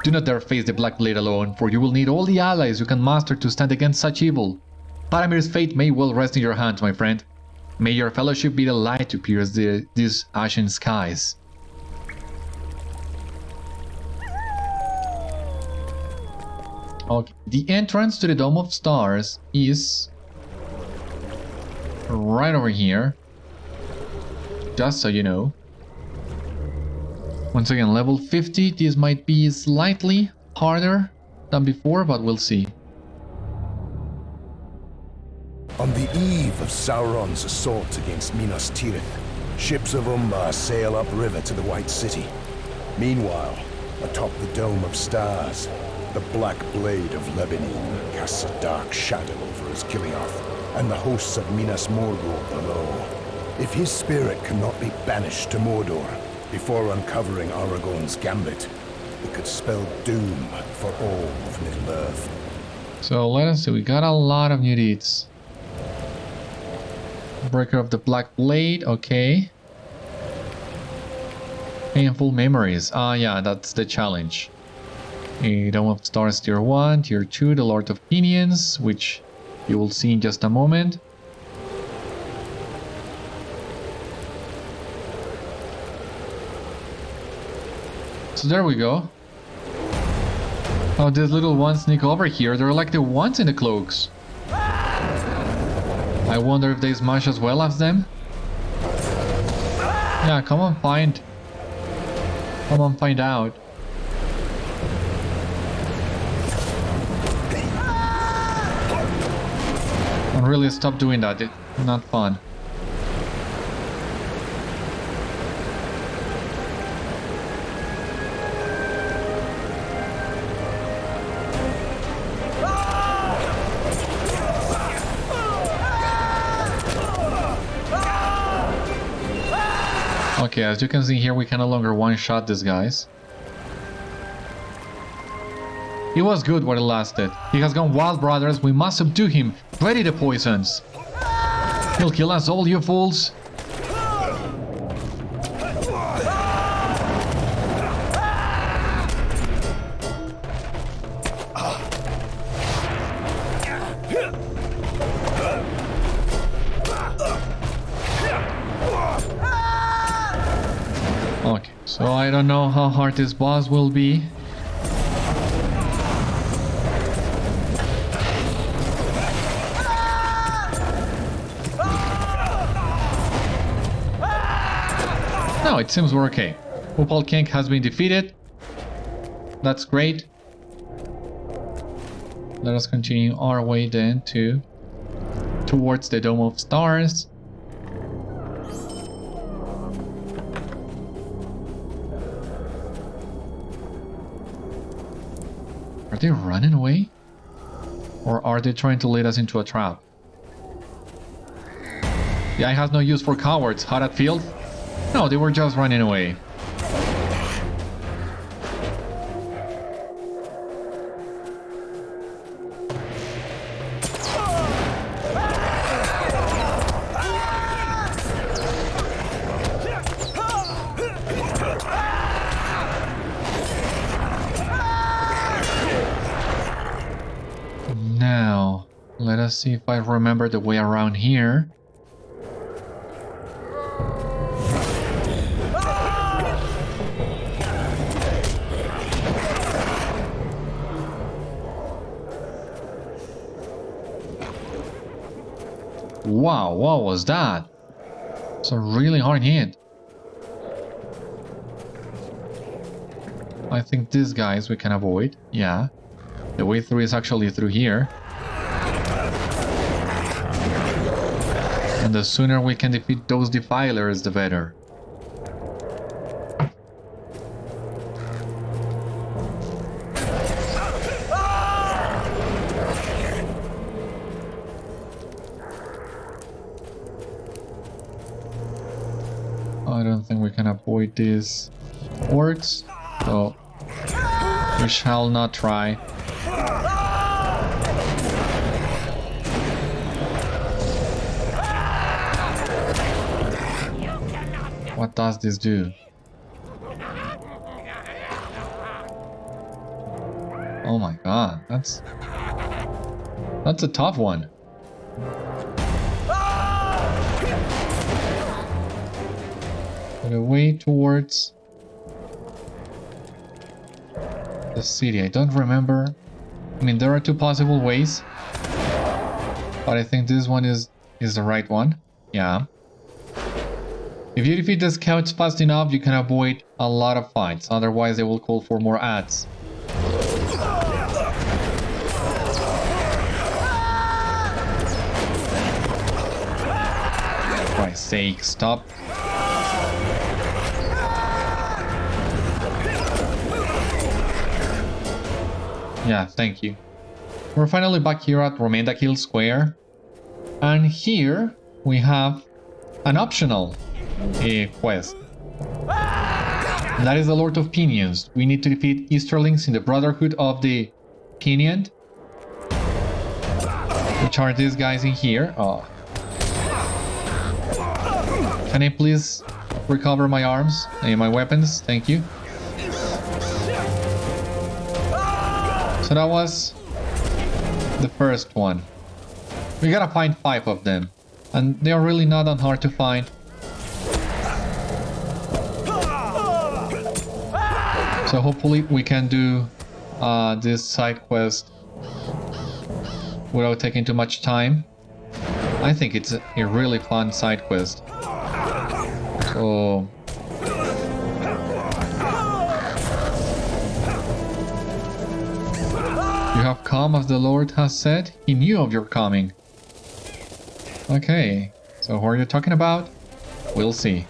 Do not dare face the Black Blade alone, for you will need all the allies you can muster to stand against such evil. Faramir's fate may well rest in your hands, my friend. May your fellowship be the light to pierce these ashen skies. Okay, the entrance to the Dome of Stars is right over here. Just so you know. Once again, level 50, this might be slightly harder than before, but we'll see. On the eve of Sauron's assault against Minas Tirith, ships of Umbar sail upriver to the White City. Meanwhile, atop the Dome of Stars, the Black Blade of Lebanon casts a dark shadow over Osgiliath and the hosts of Minas Morgul below. If his spirit cannot be banished to Mordor before uncovering Aragorn's gambit, it could spell doom for all of Middle-earth. So let us see, we got a lot of new deeds. Breaker of the Black Blade, okay. Painful Memories, yeah, that's the challenge. A Dome of Stars Tier 1, Tier 2, the Lord of Pinions, which you will see in just a moment. So there we go. Oh, these little ones sneak over here. They're like the ones in the cloaks. I wonder if they smash as well as them. Yeah, come on, find out. And really stop doing that. It's not fun. Okay, as you can see here, we can no longer one-shot these guys. He was good while it lasted. He has gone wild, brothers. We must subdue him. Ready the poisons. He'll kill us all, you fools. Okay, so I don't know how hard this boss will be. No, it seems we're okay. Upal-keng has been defeated. That's great. Let us continue our way then to towards the Dome of Stars. Are they running away? Or are they trying to lead us into a trap? The eye has no use for cowards. How that feel? No, they were just running away. Now, let us see if I remember the way around here. Wow, what was that? It's a really hard hit. I think these guys we can avoid. Yeah. The way through is actually through here. And the sooner we can defeat those defilers, the better. I don't think we can avoid these orcs, so we shall not try. What does this do? Oh my god, that's a tough one. The way towards the city. I don't remember. I mean, there are two possible ways, but I think this one is the right one. Yeah. If you defeat the scouts fast enough, you can avoid a lot of fights. Otherwise, they will call for more ads. For Christ's sake, stop. Yeah, thank you. We're finally back here at Romendakil Square. And here we have an optional quest. And that is the Lord of Pinions. We need to defeat Easterlings in the Brotherhood of the Pinioned, which are these guys in here. Oh. Can I please recover my arms and my weapons? Thank you. So that was the first one. We gotta find 5 of them. And they are really not that hard to find. So hopefully we can do this side quest without taking too much time. I think it's a really fun side quest. So you have come as the Lord has said. He knew of your coming. Okay, so who are you talking about? We'll see.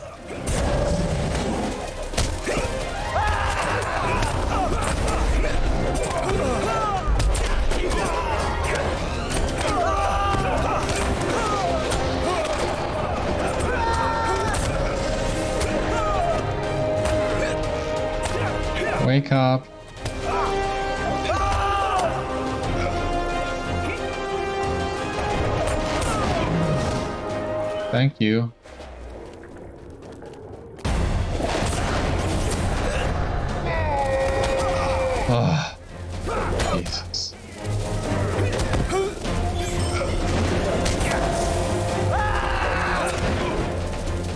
Wake up. Thank you. Oh, Jesus.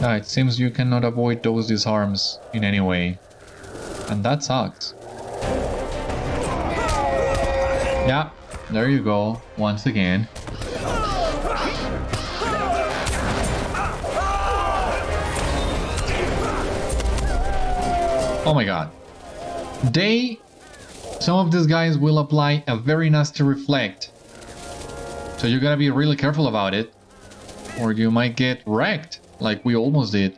Ah, it seems you cannot avoid those disarms in any way. And that sucks. Yeah, there you go, once again. Oh my god. Some of these guys will apply a very nasty reflect So you gotta be really careful about it, or you might get wrecked, like we almost did.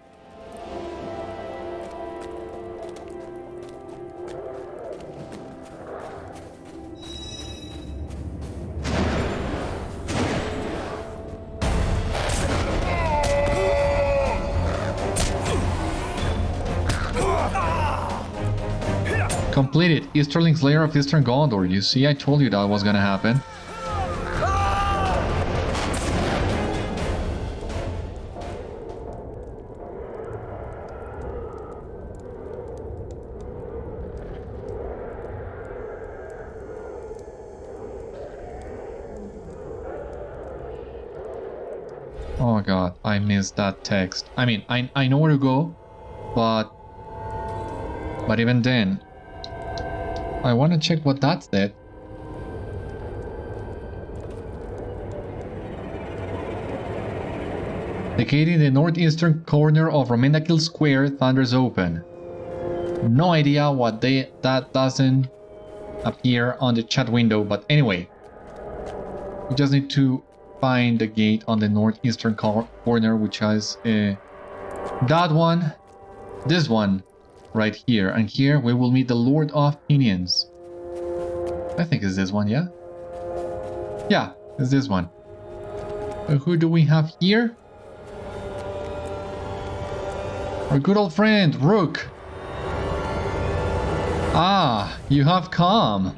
Completed. Easterling's lair of Eastern Gondor. You see, I told you that was gonna happen. Oh god, I missed that text. I mean, I know where to go, but even then, I want to check what that said. The gate in the northeastern corner of Romendakil Square thunders open. No idea what that doesn't appear on the chat window, but anyway, we just need to find the gate on the northeastern corner, which is that one, this one right here, and here we will meet the Lord of Pinions. I think it's this one, yeah? Yeah, it's this one. Who do we have here? Our good old friend, Rook. Ah, you have come.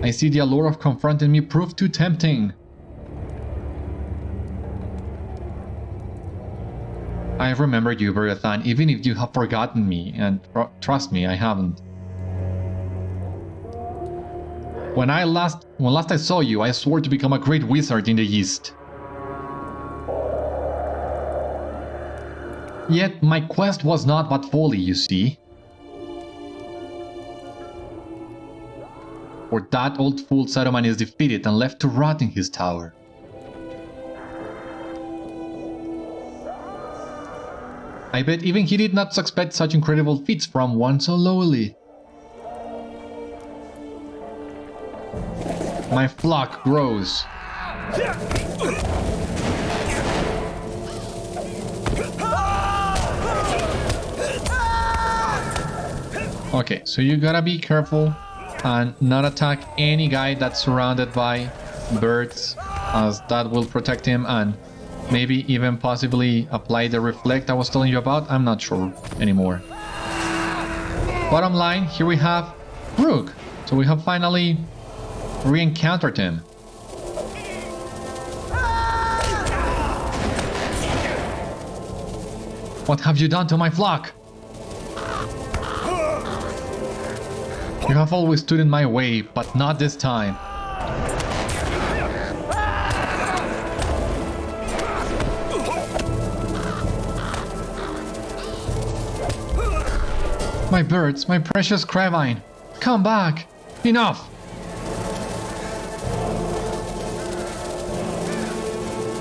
I see the allure of confronting me proved too tempting. I remember you, Beriathan, even if you have forgotten me, and trust me, I haven't. When last I saw you, I swore to become a great wizard in the East. Yet my quest was not but folly, you see. For that old fool Saruman is defeated and left to rot in his tower. I bet even he did not suspect such incredible feats from one so lowly. My flock grows. Okay, so you gotta be careful and not attack any guy that's surrounded by birds, as that will protect him, and maybe even possibly apply the reflect I was telling you about. I'm not sure anymore. Bottom line, here we have Rook. So we have finally re-encountered him. What have you done to my flock? You have always stood in my way, but not this time. My birds, my precious crevine, come back! Enough!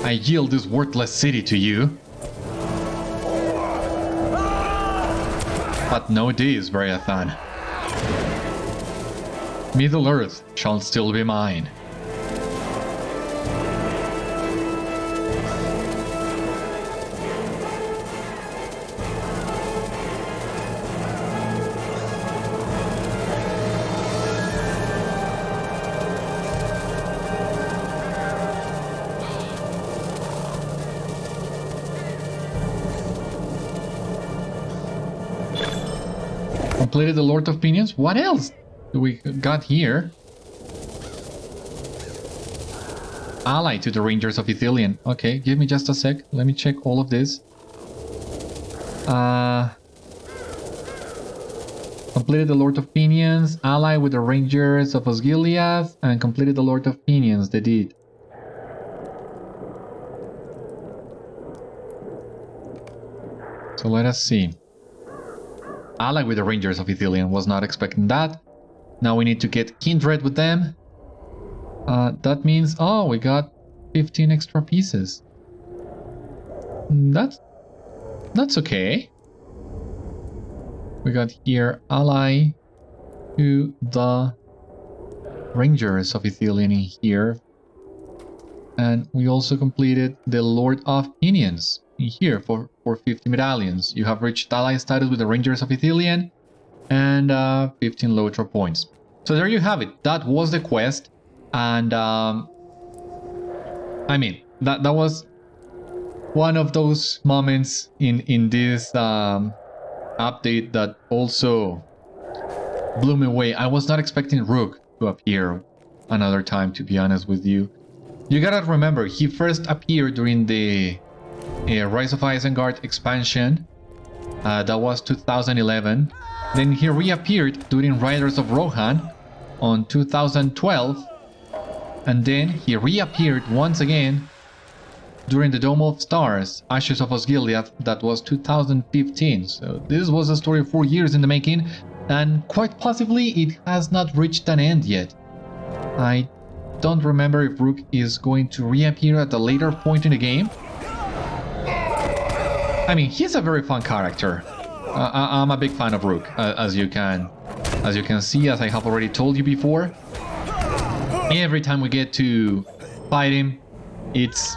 I yield this worthless city to you. But no this, Beriathan. Middle Earth shall still be mine. Completed the Lord of Pinions? What else do we got here? Ally to the Rangers of Ithilien. Okay, give me just a sec. Let me check all of this. Completed the Lord of Pinions, ally with the Rangers of Osgiliath, and completed the Lord of Pinions, the deed. So let us see. Ally with the Rangers of Ithilien, was not expecting that. Now we need to get kindred with them. That means, oh, we got 15 extra pieces. That's okay. We got here ally to the Rangers of Ithilien here And we also completed the Lord of Pinions here for 50 medallions. You have reached ally status with the Rangers of Ithilien and 15 LOTRO points. So there you have it. That was the quest. And I mean, that was one of those moments in this update that also blew me away. I was not expecting Rook to appear another time, to be honest with you. You gotta remember, he first appeared during the Rise of Isengard expansion. That was 2011. Then he reappeared during Riders of Rohan on 2012. And then he reappeared once again during the Dome of Stars, Ashes of Osgiliath, that was 2015. So this was a story 4 years in the making, and quite possibly it has not reached an end yet. I don't remember if Rook is going to reappear at a later point in the game. I mean, he's a very fun character. I'm a big fan of Rook, as you can see, as I have already told you before. Every time we get to fight him, it's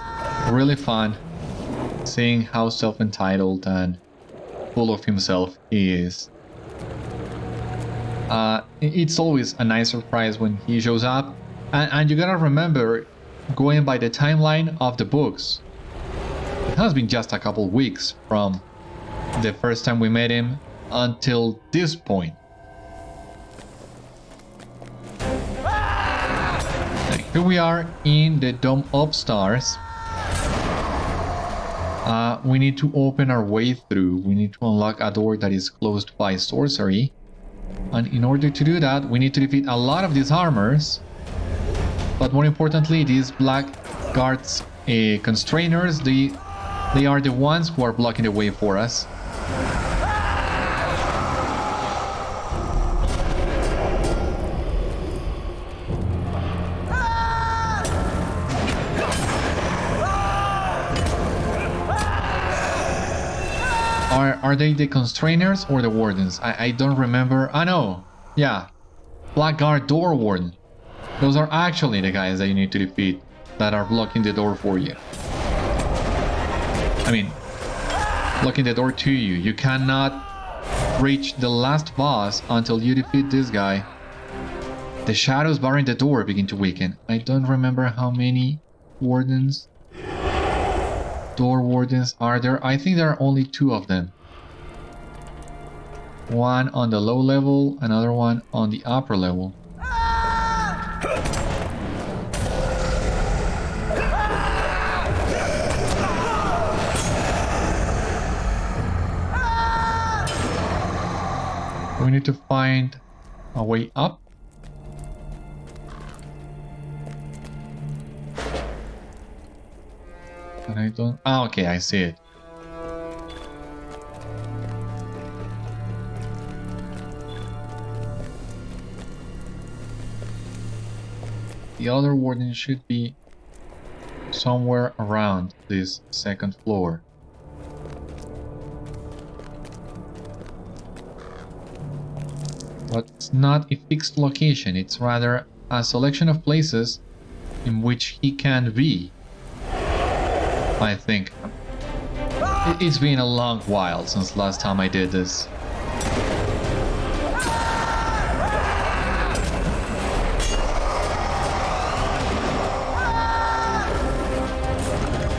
really fun seeing how self-entitled and full of himself he is. It's always a nice surprise when he shows up. And you gotta remember, going by the timeline of the books, it has been just a couple weeks from the first time we met him until this point. Here we are in the Dome of Stars. We need to open our way through. We need to unlock a door that is closed by sorcery. And in order to do that, we need to defeat a lot of these armors. But more importantly, these black guards, constrainers, they are the ones who are blocking the way for us. Are they the constrainers or the wardens? I don't remember. Ah no, yeah, Blackguard Door Warden. Those are actually the guys that you need to defeat that are blocking the door for you. I mean, blocking the door to you. You cannot reach the last boss until you defeat this guy. The shadows barring the door begin to weaken. I don't remember how many wardens, door wardens are there. I think there are only 2 of them. One on the low level, another one on the upper level. We need to find a way up. And I don't... Ah, okay, I see it. The other warden should be somewhere around this second floor. But it's not a fixed location, it's rather a selection of places in which he can be. I think. It's been a long while since last time I did this.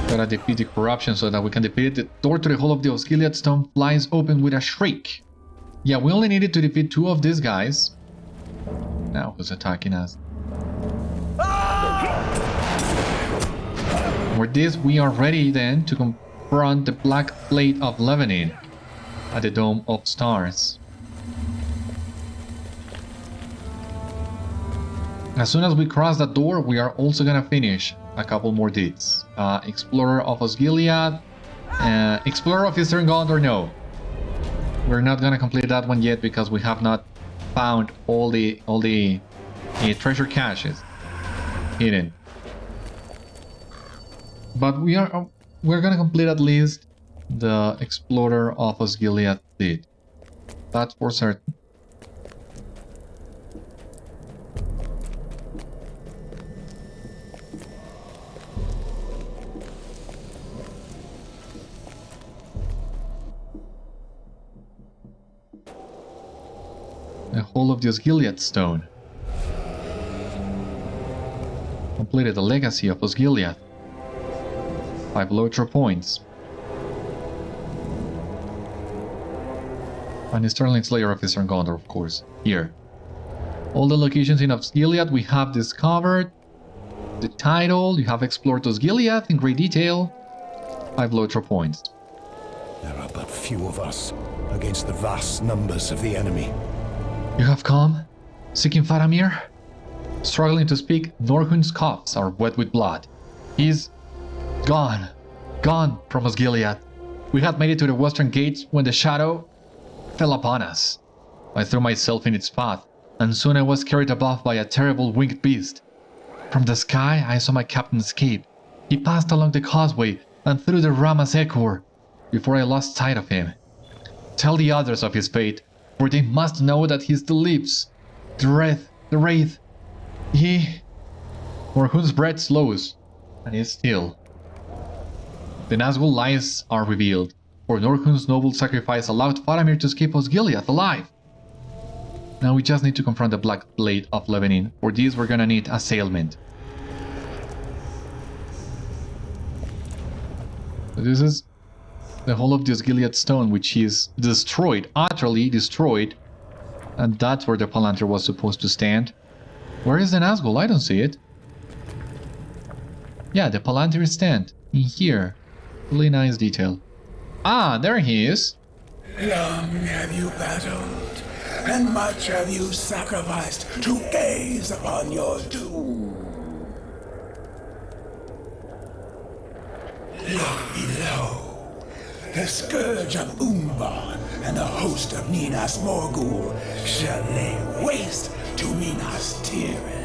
Gotta defeat the corruption so that we can defeat it. The door to the Hall of the Osgiliath-stone flies open with a shriek. Yeah, we only needed to defeat 2 of these guys. Now who's attacking us? With this, we are ready then to confront the Black Plate of Lebanon at the Dome of Stars. As soon as we cross that door, we are also gonna finish a couple more deeds. Explorer of Osgiliath, Explorer of Eastern Gondor, no. We're not gonna complete that one yet because we have not found all the treasure caches hidden. But we're gonna complete at least the Explorer of Osgiliath deed. That's for certain. all of the Osgiliath-stone. Completed the legacy of Osgiliath. 5 LOTRO points. And Sterling Slayer Officer in Gondor, of course, here. All the locations in Osgiliath we have discovered. The title, you have explored Osgiliath in great detail. 5 LOTRO points. There are but few of us against the vast numbers of the enemy. You have come, seeking Faramir? Struggling to speak, Norhún's cuffs are wet with blood. He's gone from Osgiliath. We had made it to the western gates when the shadow fell upon us. I threw myself in its path, and soon I was carried above by a terrible winged beast. From the sky I saw my captain escape. He passed along the causeway and through the Rama's Echor before I lost sight of him. Tell the others of his fate, for they must know that he still lives. The wraith, he... Morgul's breath slows, and is still. The Nazgûl lies are revealed, for Norhún's noble sacrifice allowed Faramir to escape Osgiliath alive. Now we just need to confront the Black Blade of Lebanon. For this we're gonna need assailment. So this is the whole of the Osgiliath-stone, which is destroyed, utterly destroyed. And that's where the Palantir was supposed to stand. Where is the Nazgûl? I don't see it. Yeah, the Palantir stand in here. Really nice detail. Ah, there he is. Long have you battled, and much have you sacrificed to gaze upon your doom. Look below. The scourge of Umbar and the host of Minas Morgul shall lay waste to Minas Tirith.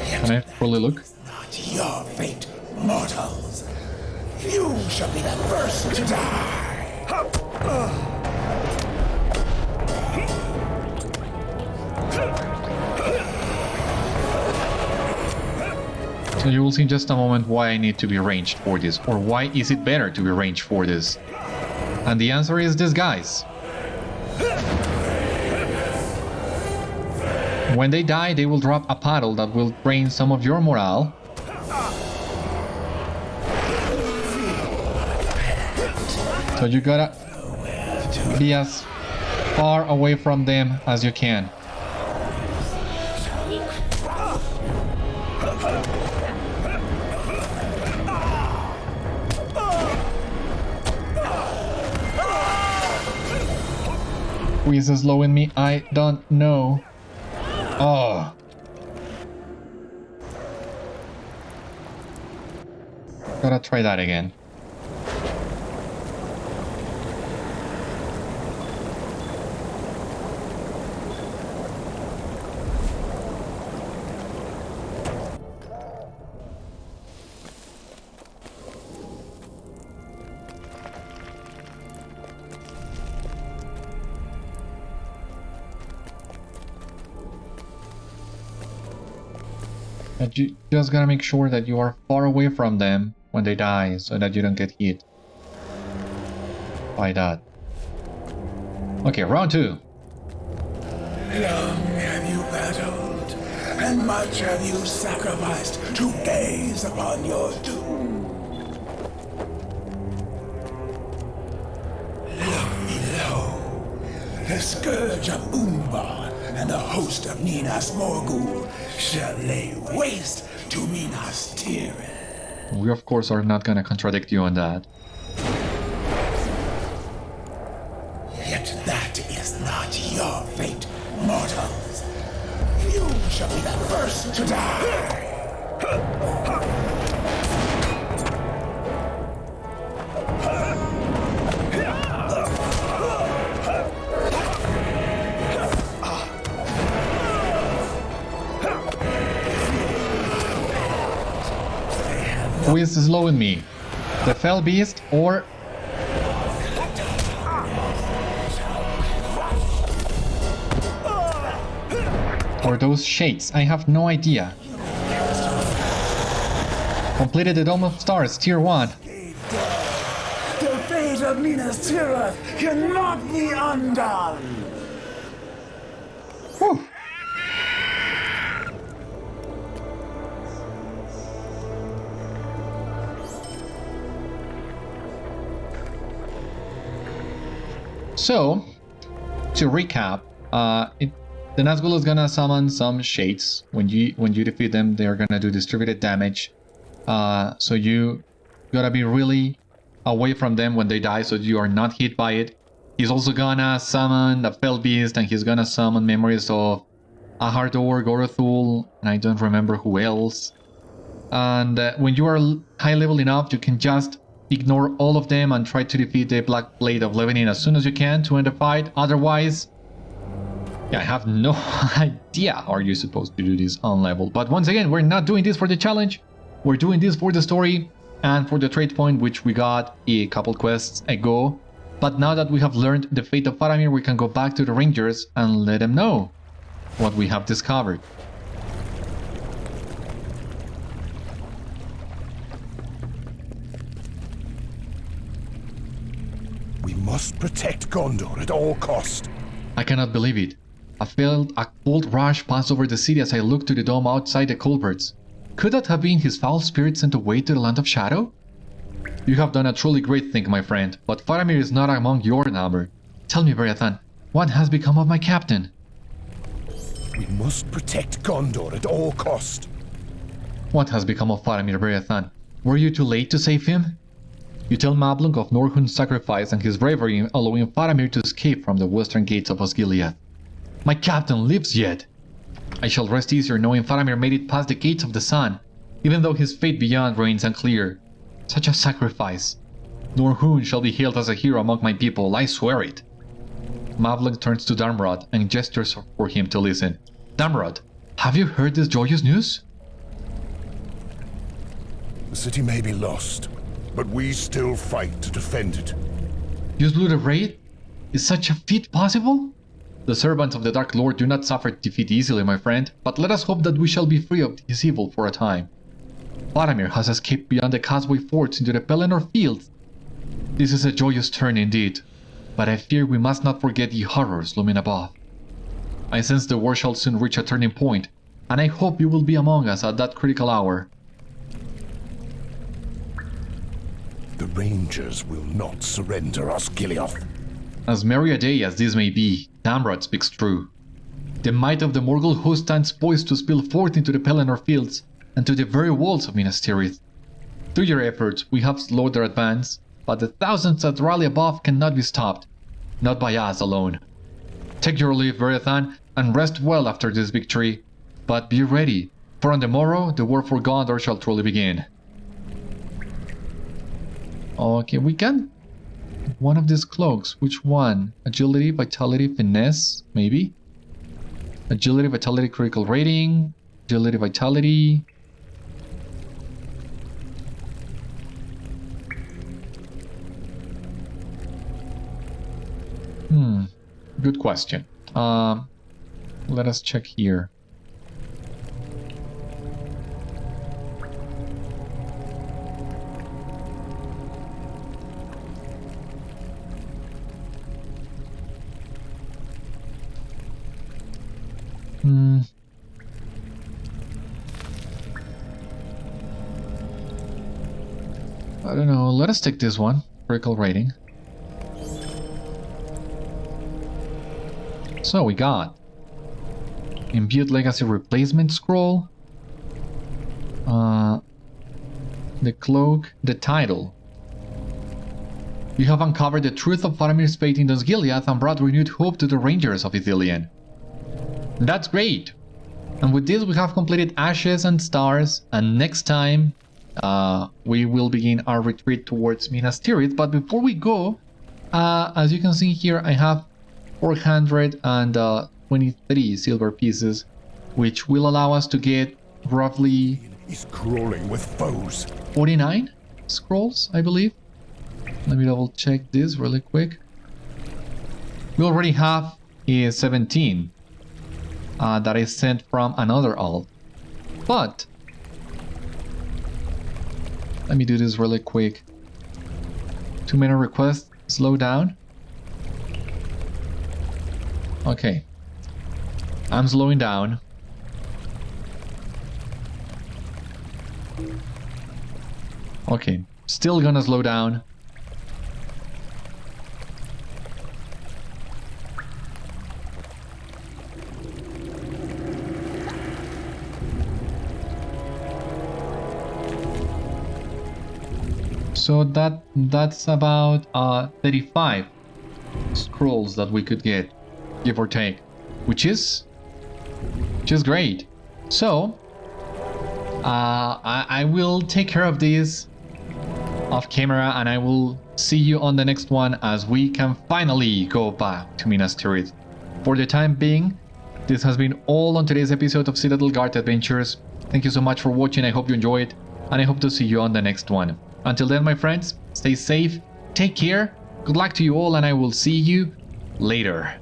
Can I fully look? Not your fate, mortals. You shall be the first to die. So you will see in just a moment why I need to be ranged for this, or why is it better to be ranged for this. And the answer is this, guys. When they die, they will drop a paddle that will drain some of your morale. So you gotta be as far away from them as you can. Who is slowing me? I don't know. Oh. Gotta try that again. But you just gotta make sure that you are far away from them when they die, so that you don't get hit by that. Okay, round 2. Long have you battled, and much have you sacrificed to gaze upon your doom. Look below. The scourge of Umbar and the host of Minas Morgul shall lay waste to Minas Tirith. We of course are not gonna contradict you on that. Yet that is not your fate, mortals. You shall be the first to die. Who is slowing me? The Fell Beast or... Or those shades? I have no idea. Completed the Dome of Stars, Tier 1. The fate of Minas Tirith cannot be undone! Whew. So, to recap, the Nazgûl is gonna summon some shades. When you defeat them, they are gonna do distributed damage. So you gotta be really away from them when they die, so you are not hit by it. He's also gonna summon the Fell Beast, and he's gonna summon memories of Ahardor, Gorothul, and I don't remember who else. And when you are high level enough, you can just ignore all of them and try to defeat the Black Blade of Lebanon as soon as you can to end the fight. Otherwise, yeah, I have no idea how you're supposed to do this on level. But once again, we're not doing this for the challenge. We're doing this for the story and for the trade point, which we got a couple quests ago. But now that we have learned the fate of Faramir, we can go back to the Rangers and let them know what we have discovered. We must protect Gondor at all cost. I cannot believe it. I felt a cold rush pass over the city as I looked to the dome outside the culverts. Could that have been his foul spirit sent away to the land of shadow? You have done a truly great thing, my friend, but Faramir is not among your number. Tell me, Beriathan, what has become of my captain? We must protect Gondor at all cost. What has become of Faramir, Beriathan? Were you too late to save him? You tell Mablung of Norhún's sacrifice and his bravery in allowing Faramir to escape from the western gates of Osgiliath. My captain lives yet! I shall rest easier knowing Faramir made it past the gates of the sun, even though his fate beyond remains unclear. Such a sacrifice. Norhún shall be hailed as a hero among my people, I swear it. Mablung turns to Damrod and gestures for him to listen. Damrod, have you heard this joyous news? The city may be lost, but we still fight to defend it. You slew the wraith? Is such a feat possible? The servants of the Dark Lord do not suffer defeat easily, my friend, but let us hope that we shall be free of his evil for a time. Faramir has escaped beyond the Causeway Forts into the Pelennor fields. This is a joyous turn indeed, but I fear we must not forget the horrors looming above. I sense the war shall soon reach a turning point, and I hope you will be among us at that critical hour. The Rangers will not surrender Osgiliath. As merry a day as this may be, Damrod speaks true. The might of the Morgul host stands poised to spill forth into the Pelennor fields and to the very walls of Minas Tirith. Through your efforts, we have slowed their advance, but the thousands that rally above cannot be stopped, not by us alone. Take your leave, Beriathan, and rest well after this victory, but be ready, for on the morrow the war for Gondor shall truly begin. Okay, we can one of these cloaks. Which one? Agility, Vitality, Finesse? Maybe? Agility, Vitality, Critical Rating. Agility, Vitality. Good question. Let us check here. I don't know, let us take this one. Critical rating. So we got Imbued Legacy Replacement Scroll, the Cloak, the Title. You have uncovered the truth of Faramir's fate in Osgiliath and brought renewed hope to the Rangers of Ithilien. That's great! And with this we have completed Ashes and Stars, and next time we will begin our retreat towards Minas Tirith. But before we go, as you can see here, I have 423 silver pieces, which will allow us to get roughly He's crawling with foes. 49 scrolls, I believe. Let me double check this really quick. We already have 17 that is sent from another alt, but let me do this really quick. Too many requests. Slow down. Okay. I'm slowing down. Okay. Still gonna slow down. So that's about 35 scrolls that we could get, give or take, which is great. So I will take care of this off camera, and I will see you on the next one as we can finally go back to Minas Tirith. For the time being, this has been all on today's episode of Citadel Guard Adventures. Thank you so much for watching. I hope you enjoyed, and I hope to see you on the next one. Until then, my friends, stay safe, take care, good luck to you all, and I will see you later.